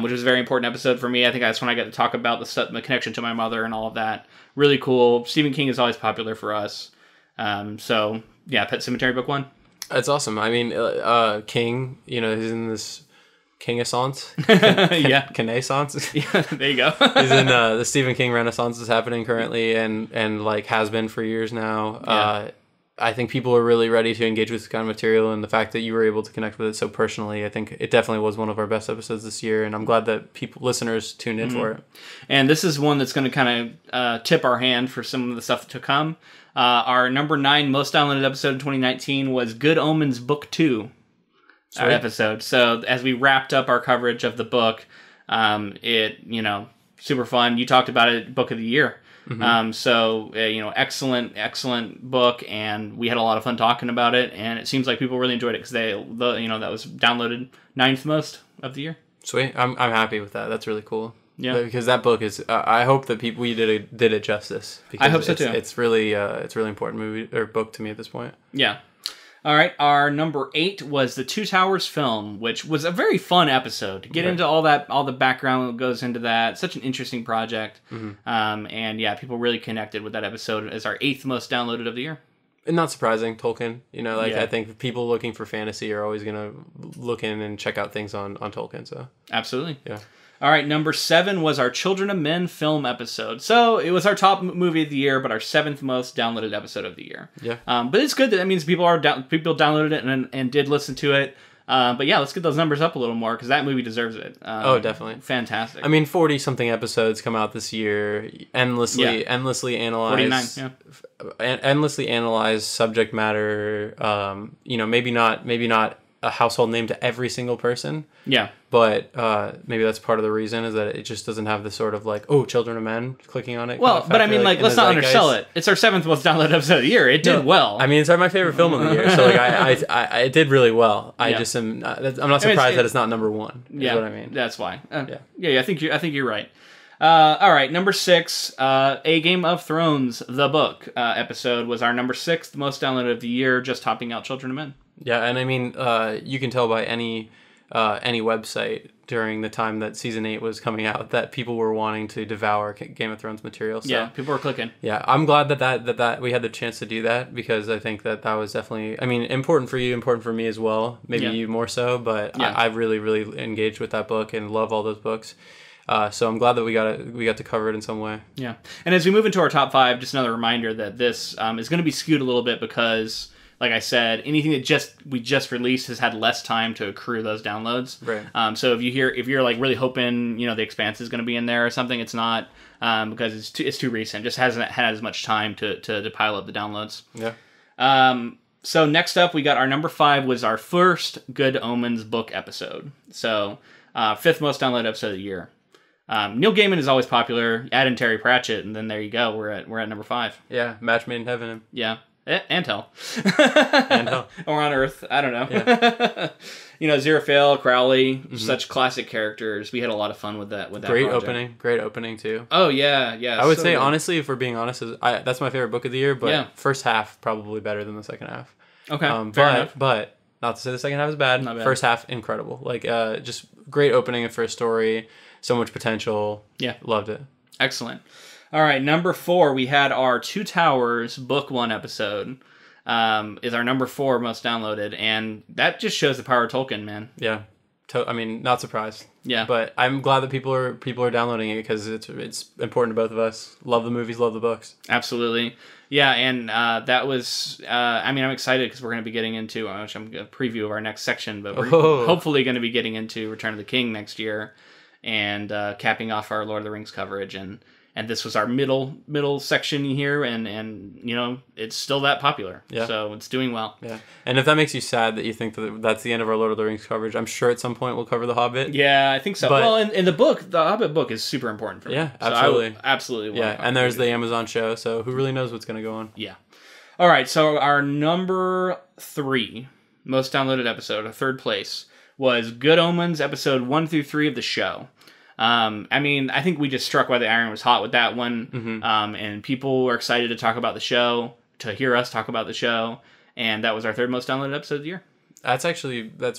which was a very important episode for me. I think that's when I got to talk about the connection to my mother and all of that. Really cool. Stephen King is always popular for us. So, yeah, Pet Sematary Book 1. That's awesome. I mean, King, he's in this King-assance. King-assance. Yeah, there you go. He's in the Stephen King Renaissance is happening currently and like has been for years now. Yeah. I think people are really ready to engage with this kind of material, and the fact that you were able to connect with it so personally, I think it definitely was one of our best episodes this year, and I'm glad that listeners tuned in for it. And this is one that's going to kind of tip our hand for some of the stuff to come. Our number 9 most downloaded episode in 2019 was Good Omens Book 2 episode. So as we wrapped up our coverage of the book, super fun. You talked about it, book of the year. Mm-hmm. Excellent book, and we had a lot of fun talking about it, and it seems like people really enjoyed it because that was downloaded 9th most of the year. Sweet. I'm happy with that. That's really cool. Yeah, because that book is. I hope that we did it justice. Because I hope so too. It's really important movie or book to me at this point. Yeah. All right, our number 8 was the Two Towers film, which was a very fun episode to get into all the background that goes into that. Such an interesting project. Mm-hmm. And yeah, people really connected with that episode as our 8th most downloaded of the year. And not surprising, Tolkien. I think people looking for fantasy are always going to look in and check out things on Tolkien. So absolutely. Yeah. All right, number 7 was our Children of Men film episode. So it was our top movie of the year, but our 7th most downloaded episode of the year. Yeah. But it's good that means people downloaded it and did listen to it. But yeah, let's get those numbers up a little more because that movie deserves it. Definitely. Fantastic. I mean, 40-something episodes come out this year, endlessly analyze. 49, endlessly analyze subject matter. Maybe not a household name to every single person. Yeah. But maybe that's part of the reason is that it just doesn't have the sort of like, oh, Children of Men, clicking on it. Well, but I mean, let's not undersell it. It's our 7th most downloaded episode of the year. It did well. I mean, it's my favorite film of the year, so I it did really well. I'm not surprised that it's not number 1. Is what I mean. That's why. I think you're right. All right, number 6, A Game of Thrones, the book episode was our number 6th most downloaded of the year, just topping out Children of Men. Yeah, and I mean, you can tell by any website during the time that season 8 was coming out that people were wanting to devour Game of Thrones material. So, yeah, people were clicking. Yeah, I'm glad that we had the chance to do that because I think that was definitely, I mean, important for you, important for me as well. Maybe you more so, but I really, really engaged with that book and love all those books. So I'm glad that we got to cover it in some way. Yeah, and as we move into our top 5, just another reminder that this is going to be skewed a little bit because, like I said, anything that we just released has had less time to accrue those downloads. Right. So if you're like really hoping The Expanse is going to be in there or something, it's not because it's too recent. Just hasn't had as much time to pile up the downloads. Yeah. So next up, we got our number 5 was our first Good Omens book episode. So 5th most downloaded episode of the year. Neil Gaiman is always popular. Add in Terry Pratchett, and then there you go. We're at number 5. Yeah, match made in heaven. Yeah. And hell. And hell. Or on Earth. I don't know. Yeah. Aziraphale, Crowley, such classic characters. We had a lot of fun with that. Great opening too. Oh yeah. I would say honestly, if we're being honest, that's my favorite book of the year. But first half probably better than the second half. Okay, fair enough. But not to say the second half is bad. Not bad. First half incredible. Like just great opening for a story. So much potential. Yeah, loved it. Excellent. All right, number 4, we had our Two Towers Book 1 episode. Is our number 4 most downloaded, and that just shows the power of Tolkien, man. Yeah, I mean, not surprised. Yeah, but I'm glad that people are downloading it because it's important to both of us. Love the movies, love the books. Absolutely. Yeah, and that was. I mean, I'm excited because we're going to be getting into, which I'm going to preview of our next section, but we're hopefully going to be getting into Return of the King next year, and capping off our Lord of the Rings coverage and this was our middle section here, and it's still that popular. Yeah. So it's doing well. Yeah. And if that makes you sad that you think that that's the end of our Lord of the Rings coverage, I'm sure at some point we'll cover The Hobbit. Yeah, I think so. But, well, in the book, the Hobbit book is super important for me. Yeah, absolutely. So absolutely. Yeah, and there's the Amazon show, so who really knows what's going to go on? Yeah. All right, so our number 3 most downloaded episode, our third place, was Good Omens, episode 1 through 3 of the show. I mean, I think we just struck while the iron was hot with that one, and people were excited to talk about the show, to hear us talk about the show, and that was our third most downloaded episode of the year. That's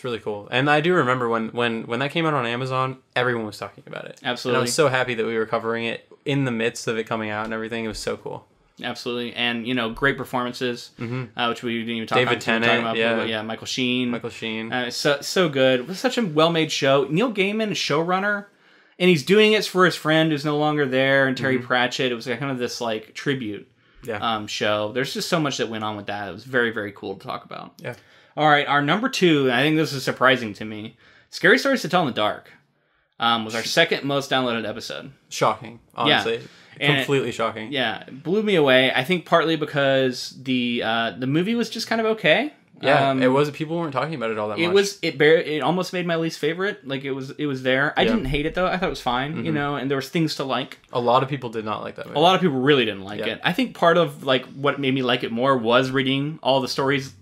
really cool. And I do remember when that came out on Amazon, everyone was talking about it. Absolutely. And I was so happy that we were covering it in the midst of it coming out and everything. It was so cool. Absolutely. And, great performances, which we didn't even talk David Tennant, about. Yeah, Michael Sheen. So good. It was such a well-made show. Neil Gaiman, showrunner, and he's doing it for his friend who's no longer there, and Terry Pratchett. It was kind of this tribute show. There's just so much that went on with that. It was very, very cool to talk about. Yeah. All right, our number 2, and I think this is surprising to me, Scary Stories to Tell in the Dark, was our second most downloaded episode. Shocking, honestly. Yeah. Completely shocking. Yeah, it blew me away. I think partly because the movie was just kind of okay. Yeah, it was. People weren't talking about it all that much. It almost made my least favorite. Like it was there. I didn't hate it though. I thought it was fine. And there was things to like. A lot of people did not like that movie. A lot of people really didn't like it. I think part of what made me like it more was reading all the stories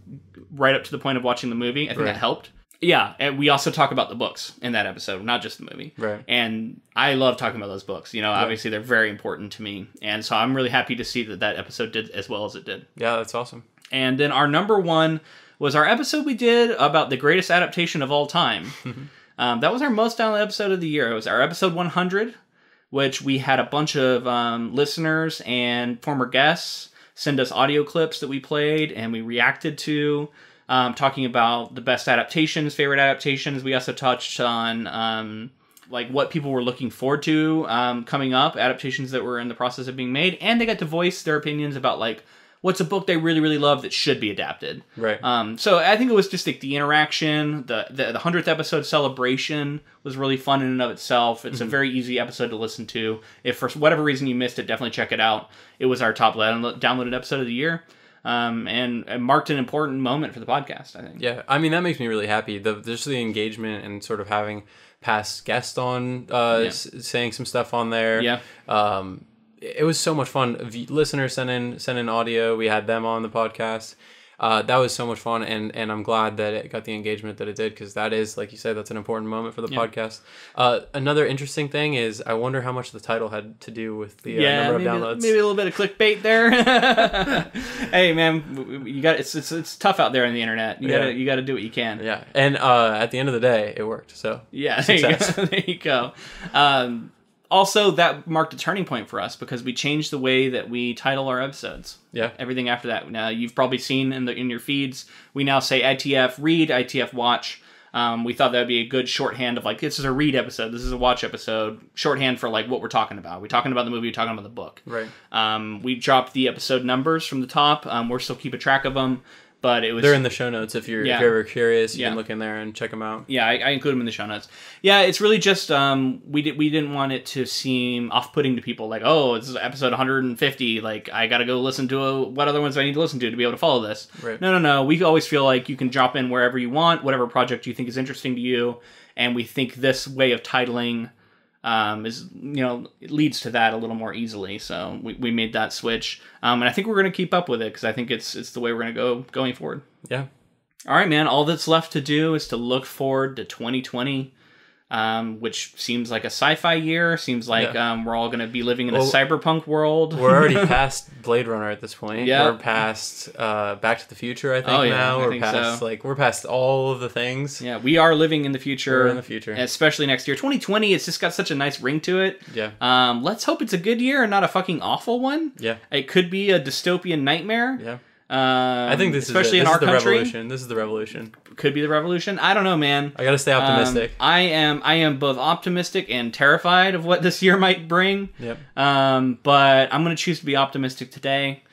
right up to the point of watching the movie. I think that helped. Yeah, and we also talk about the books in that episode, not just the movie. Right. And I love talking about those books. Obviously they're very important to me, and so I'm really happy to see that episode did as well as it did. Yeah, that's awesome. And then our number 1 was our episode we did about the greatest adaptation of all time. That was our most downloaded episode of the year. It was our episode 100, which we had a bunch of listeners and former guests send us audio clips that we played and we reacted to, talking about the best adaptations, favorite adaptations. We also touched on what people were looking forward to coming up, adaptations that were in the process of being made, and they got to voice their opinions about what's a book they really, really love that should be adapted. Right. So I think it was just the interaction, the 100th episode celebration was really fun in and of itself. It's a very easy episode to listen to. If for whatever reason you missed it, definitely check it out. It was our top downloaded episode of the year. And it marked an important moment for the podcast, I think. Yeah, I mean, that makes me really happy. Just the engagement and sort of having past guests on saying some stuff on there. Yeah. It was so much fun. Listeners sent in audio. We had them on the podcast. That was so much fun, and I'm glad that it got the engagement that it did, because that is, like you said, that's an important moment for the podcast. Another interesting thing is, I wonder how much the title had to do with the number of downloads. Maybe a little bit of clickbait there. Hey man, you got it's tough out there on the internet. You got to do what you can. Yeah, and at the end of the day, it worked. So yeah, there you go. Also, that marked a turning point for us because we changed the way that we title our episodes. Yeah. Everything after that. Now, you've probably seen in your feeds, we now say ITF read, ITF watch. We thought that would be a good shorthand of this is a read episode, this is a watch episode, shorthand for what we're talking about. We're talking about the movie, we're talking about the book. Right. We dropped the episode numbers from the top. We're still keeping track of them. But they're in the show notes if you're ever curious. You can look in there and check them out. Yeah, I include them in the show notes. Yeah, it's really just we didn't want it to seem off-putting to people. This is episode 150. I got to go listen to what other ones do I need to listen to be able to follow this. Right. No. We always feel like you can drop in wherever you want, whatever project you think is interesting to you, and we think this way of titling it leads to that a little more easily. So we made that switch, and I think we're going to keep up with it because I think it's the way we're going to go going forward. Yeah. All right, man. All that's left to do is to look forward to 2020. Which seems like a sci-fi year. Seems like we're all going to be living in a cyberpunk world. We're already past Blade Runner at this point. Yeah. We're past Back to the Future, I think, now. We're past we're past all of the things. Yeah, we are living in the future. We're in the future. Especially next year. 2020, it's just got such a nice ring to it. Yeah. Let's hope it's a good year and not a fucking awful one. Yeah. It could be a dystopian nightmare. Yeah. I think especially in our country. This is the revolution. Could be the revolution. I don't know, man. I gotta stay optimistic. I am both optimistic and terrified of what this year might bring. Yep. But I'm gonna choose to be optimistic today.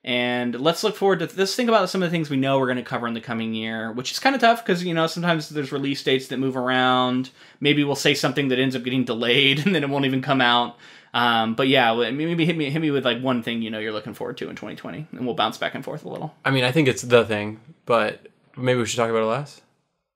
And let's look forward to let's think about some of the things we know we're going to cover in the coming year, which is kind of tough because, sometimes there's release dates that move around. Maybe we'll say something that ends up getting delayed and then it won't even come out. But yeah, maybe hit me with like one thing you're looking forward to in 2020, and we'll bounce back and forth a little. I mean, I think it's The Thing, but maybe we should talk about it last.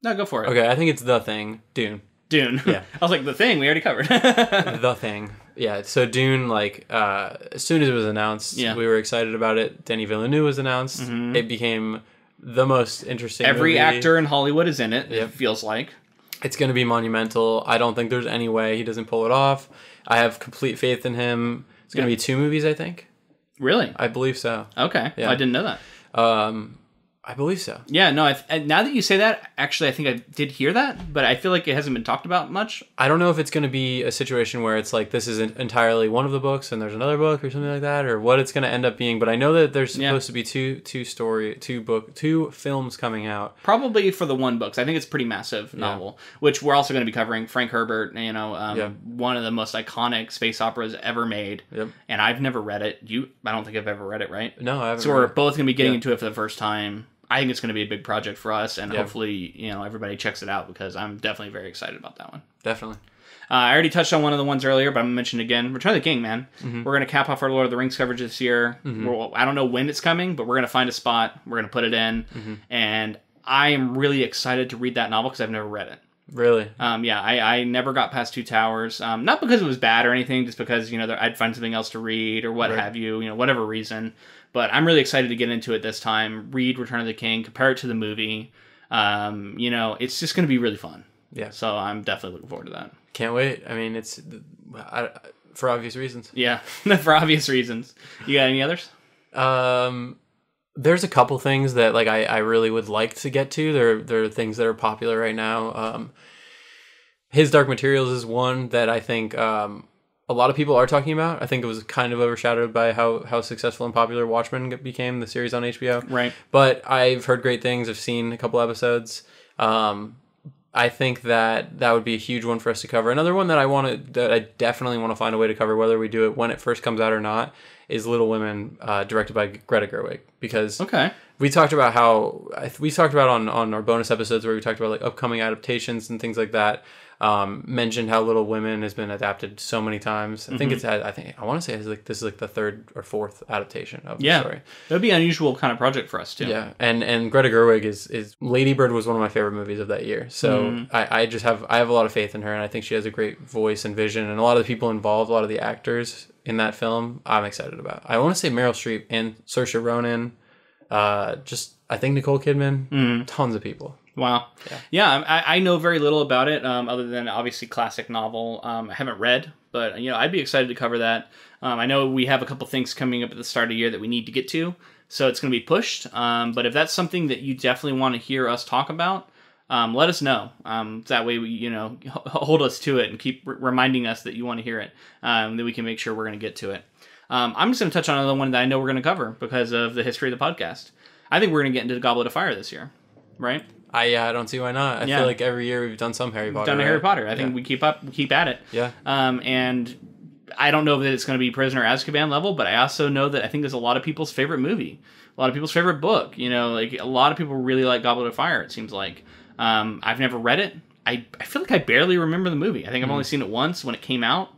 No, go for it. Okay, I think it's The Thing. Dune. Yeah. I was like, The Thing, we already covered. The Thing. Yeah, so Dune, as soon as it was announced, we were excited about it. Denis Villeneuve was announced. Mm-hmm. It became the most interesting Every movie. Actor in Hollywood is in it, it feels like. It's going to be monumental. I don't think there's any way he doesn't pull it off. I have complete faith in him. It's going to be 2 movies, I think. Really? I believe so. Okay. Yeah. I didn't know that. I believe so. Yeah, no, now that you say that, actually, I think I did hear that, but I feel like it hasn't been talked about much. I don't know if it's going to be a situation where it's like this is entirely one of the books and there's another book or something like that, or what it's going to end up being, but I know that there's supposed to be two films coming out. Probably for the one book. I think it's a pretty massive novel, which we're also going to be covering. Frank Herbert, one of the most iconic space operas ever made, and I've never read it. I don't think I've ever read it, right? No, I haven't. So we're both going to be getting into it for the first time. I think it's going to be a big project for us, and hopefully, everybody checks it out because I'm definitely very excited about that one. Definitely. I already touched on one of the ones earlier, but I'm going to mention it again. Return of the King, man. Mm-hmm. We're going to cap off our Lord of the Rings coverage this year. Mm-hmm. I don't know when it's coming, but we're going to find a spot. We're going to put it in, and I am really excited to read that novel because I've never read it. Really? I never got past Two Towers. Not because it was bad or anything, just because, I'd find something else to read or what have you, whatever reason. But I'm really excited to get into it this time, read Return of the King, compare it to the movie. It's just going to be really fun. Yeah. So I'm definitely looking forward to that. Can't wait. I mean, it's for obvious reasons. Yeah, for obvious reasons. You got any others? There's a couple things that I really would like to get to. There are things that are popular right now. His Dark Materials is one that I think a lot of people are talking about. I think it was kind of overshadowed by how successful and popular Watchmen became, the series on HBO. Right. But I've heard great things. I've seen a couple episodes. I think that would be a huge one for us to cover. Another one that I definitely want to find a way to cover, whether we do it when it first comes out or not, is Little Women, directed by Greta Gerwig. Because we talked about on our bonus episodes where we talked about upcoming adaptations and things like that. Mentioned how Little Women has been adapted so many times. I think I want to say this is the 3rd or 4th adaptation of the story. That would be an unusual kind of project for us too. Yeah, and Greta Gerwig is Lady Bird was one of my favorite movies of that year. So I have a lot of faith in her, and I think she has a great voice and vision, and a lot of the people involved, a lot of the actors in that film, I'm excited about. I want to say Meryl Streep and Saoirse Ronan, I think Nicole Kidman, tons of people. Wow. Yeah, I know very little about it, other than obviously classic novel. I haven't read, but I'd be excited to cover that. I know we have a couple things coming up at the start of the year that we need to get to, so it's going to be pushed. But if that's something that you definitely want to hear us talk about, let us know. That way we, hold us to it and keep reminding us that you want to hear it, that we can make sure we're going to get to it. I'm just going to touch on another one that I know we're going to cover because of the history of the podcast. I think we're going to get into the Goblet of Fire this year, right? I don't see why not. I feel like every year we've done some Harry Potter. Done a Harry Potter. I think we keep at it. Yeah. And I don't know that it's going to be Prisoner Azkaban level, but I also know that I think there's a lot of people's favorite movie, a lot of people's favorite book. A lot of people really like Goblet of Fire. It seems like I've never read it. I feel like I barely remember the movie. I think I've only seen it once when it came out,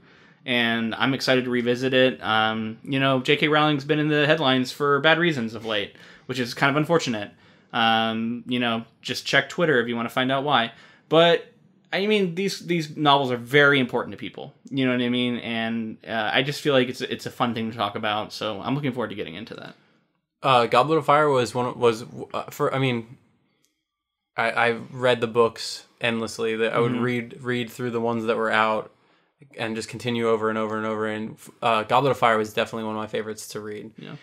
and I'm excited to revisit it. J.K. Rowling's been in the headlines for bad reasons of late, which is kind of unfortunate. Just check Twitter if you want to find out why. But I mean, these novels are very important to people. You know what I mean? And I just feel like it's a fun thing to talk about. So I'm looking forward to getting into that. Goblet of Fire I mean, I read the books endlessly. That I would read through the ones that were out and just continue over and over and over. And Goblet of Fire was definitely one of my favorites to read. Yeah.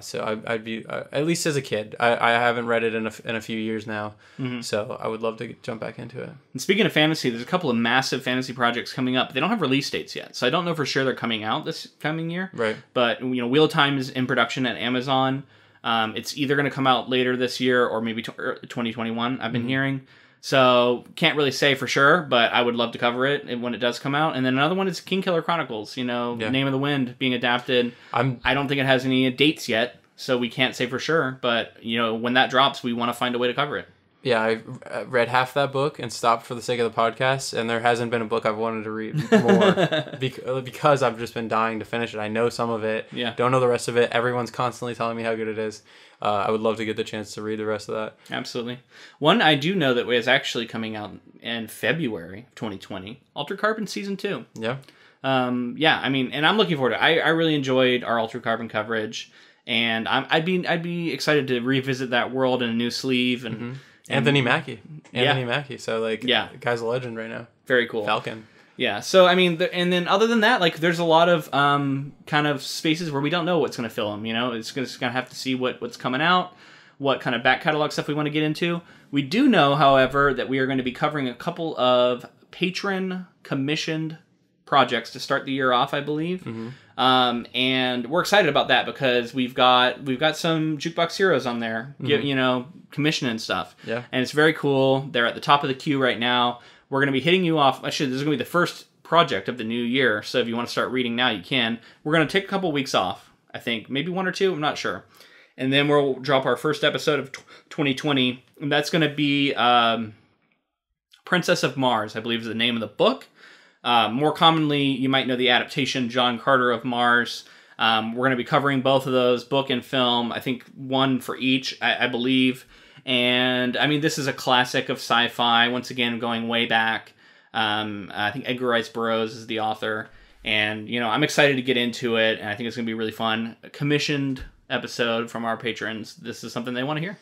So I'd be at least as a kid. I haven't read it in a few years now. So I would love to jump back into it. And speaking of fantasy, there's a couple of massive fantasy projects coming up. They don't have release dates yet, so I don't know for sure they're coming out this coming year. Right. But Wheel of Time is in production at Amazon. It's either going to come out later this year or maybe 2021. I've been hearing. So, can't really say for sure, but I would love to cover it when it does come out. And then another one is Kingkiller Chronicles, Name of the Wind being adapted. I don't think it has any dates yet, so we can't say for sure. But, when that drops, we want to find a way to cover it. Yeah, I read half that book and stopped for the sake of the podcast, and there hasn't been a book I've wanted to read more because I've just been dying to finish it. I know some of it, don't know the rest of it. Everyone's constantly telling me how good it is. I would love to get the chance to read the rest of that. Absolutely. One I do know that is actually coming out in February of 2020, Altered Carbon Season 2. Yeah. I mean, and I'm looking forward to it. I really enjoyed our Altered Carbon coverage, and I'd be excited to revisit that world in a new sleeve and... Anthony Mackie. So, guy's a legend right now. Very cool. Falcon. Yeah. So, I mean, and then other than that, there's a lot of kind of spaces where we don't know what's going to fill them. It's going to have to see what's coming out, what kind of back catalog stuff we want to get into. We do know, however, that we are going to be covering a couple of patron commissioned projects to start the year off, I believe. And we're excited about that because we've got some Jukebox Heroes on there, commissioning and stuff. Yeah. And it's very cool. They're at the top of the queue right now. We're going to be hitting you off. This is going to be the first project of the new year. So if you want to start reading now, you can. We're going to take a couple weeks off, I think. Maybe 1 or 2. I'm not sure. And then we'll drop our first episode of 2020. And that's going to be Princess of Mars, I believe is the name of the book. More commonly, you might know the adaptation John Carter of Mars. We're going to be covering both of those, book and film. I think one for each, I believe. And, I mean, this is a classic of sci-fi, once again, going way back. I think Edgar Rice Burroughs is the author. And, I'm excited to get into it, and I think it's going to be really fun. A commissioned episode from our patrons. This is something they want to hear.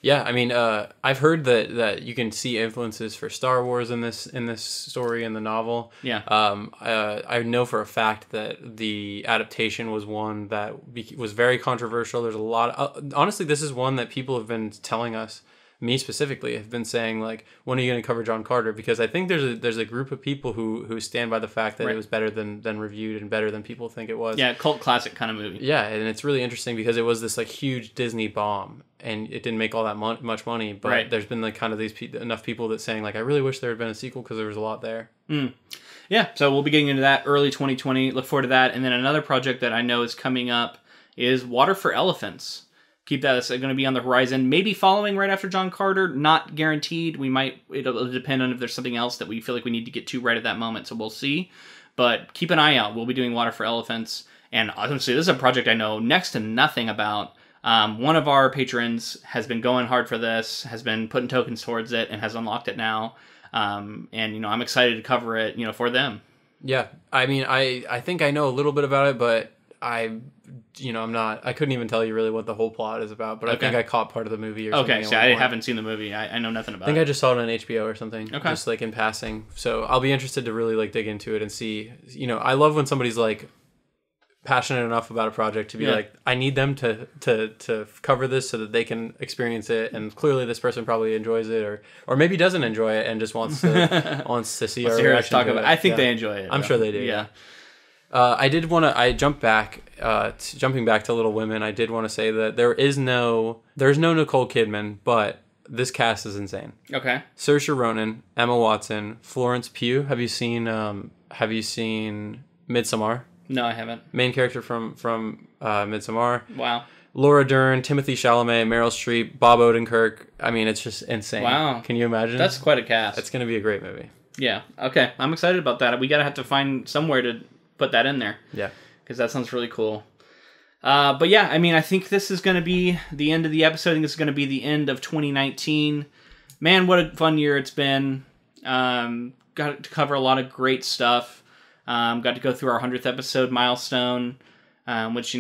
Yeah, I mean, I've heard that you can see influences for Star Wars in this story in the novel. Yeah. I know for a fact that the adaptation was one that was very controversial. There's a lot. Honestly, this is one that people have been telling us. Me specifically have been saying when are you going to cover John Carter? Because I think there's a group of people who stand by the fact that it was better than reviewed and better than people think it was. Yeah, cult classic kind of movie. Yeah, and it's really interesting because it was this huge Disney bomb and it didn't make all that much money. But there's been kind of enough people that saying I really wish there had been a sequel because there was a lot there. Yeah, so we'll be getting into that early 2020. Look forward to that. And then another project that I know is coming up is Water for Elephants. Keep that as going to be on the horizon. Maybe following right after John Carter. Not guaranteed. It'll depend on if there's something else that we feel like we need to get to right at that moment. So we'll see. But keep an eye out. We'll be doing Water for Elephants. And honestly, this is a project I know next to nothing about. One of our patrons has been going hard for this, has been putting tokens towards it, and has unlocked it now. And I'm excited to cover it, for them. Yeah. I mean, I think I know a little bit about it, but I couldn't even tell you really what the whole plot is about, but I think I caught part of the movie or something. Okay, so I haven't seen the movie. I know nothing about it. I think I just saw it on HBO or something, just in passing. So I'll be interested to really dig into it and see, I love when somebody's passionate enough about a project to be I need them to cover this so that they can experience it, and clearly this person probably enjoys it or maybe doesn't enjoy it and just wants to see our reaction talk to about it. I think they enjoy it. I'm sure they do. Yeah. Jumping back to Little Women, I did want to say that there's no Nicole Kidman, but this cast is insane. Okay. Saoirse Ronan, Emma Watson, Florence Pugh. Have you seen Midsommar? No, I haven't. Main character from Midsommar. Wow. Laura Dern, Timothée Chalamet, Meryl Streep, Bob Odenkirk. I mean, it's just insane. Wow. Can you imagine? That's quite a cast. It's going to be a great movie. Yeah. Okay. I'm excited about that. We got to have to find somewhere to put that in there. Yeah. Because that sounds really cool. But yeah, I mean, I think this is going to be the end of the episode. I think this is going to be the end of 2019. Man, what a fun year it's been. got to cover a lot of great stuff. Got to go through our 100th episode milestone, which,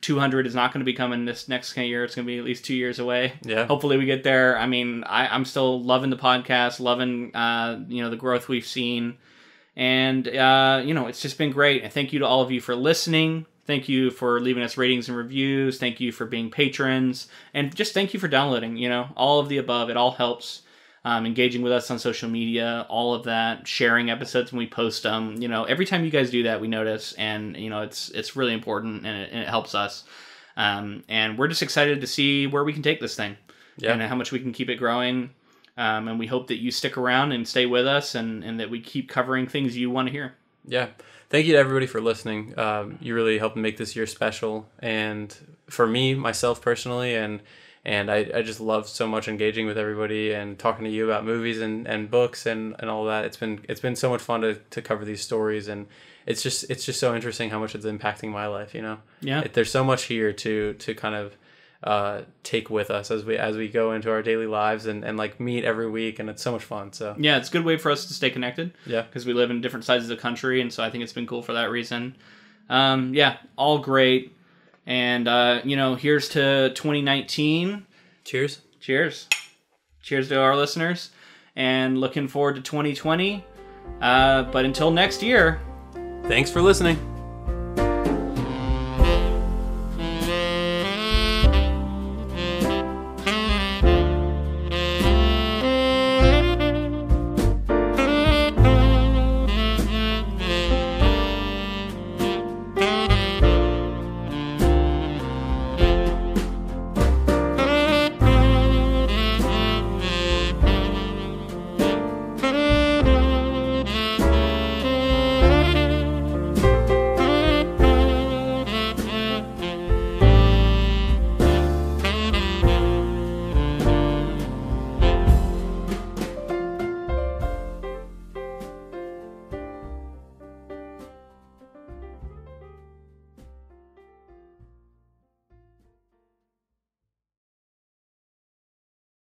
200 is not going to be coming this next year. It's going to be at least 2 years away. Yeah. Hopefully we get there. I mean, I'm still loving the podcast, loving, the growth we've seen. And, it's just been great. And thank you to all of you for listening. Thank you for leaving us ratings and reviews. Thank you for being patrons. And just thank you for downloading, all of the above. It all helps. Engaging with us on social media, all of that, sharing episodes when we post them. Every time you guys do that, we notice, and it's really important, and it helps us. And we're just excited to see where we can take this thing, and how much we can keep it growing. And we hope that you stick around and stay with us, and that we keep covering things you want to hear. Yeah. Thank you to everybody for listening. You really helped make this year special, and for me, myself personally, and I just love so much engaging with everybody and talking to you about movies and books and all that. It's been so much fun to cover these stories, and it's just so interesting how much it's impacting my life. Yeah. There's so much here to kind of take with us as we go into our daily lives and like meet every week, and it's so much fun. So yeah, it's a good way for us to stay connected. Yeah, because we live in different sides of the country, and so I think it's been cool for that reason. All great. And, here's to 2019. Cheers. Cheers. Cheers to our listeners. And looking forward to 2020. But until next year. Thanks for listening.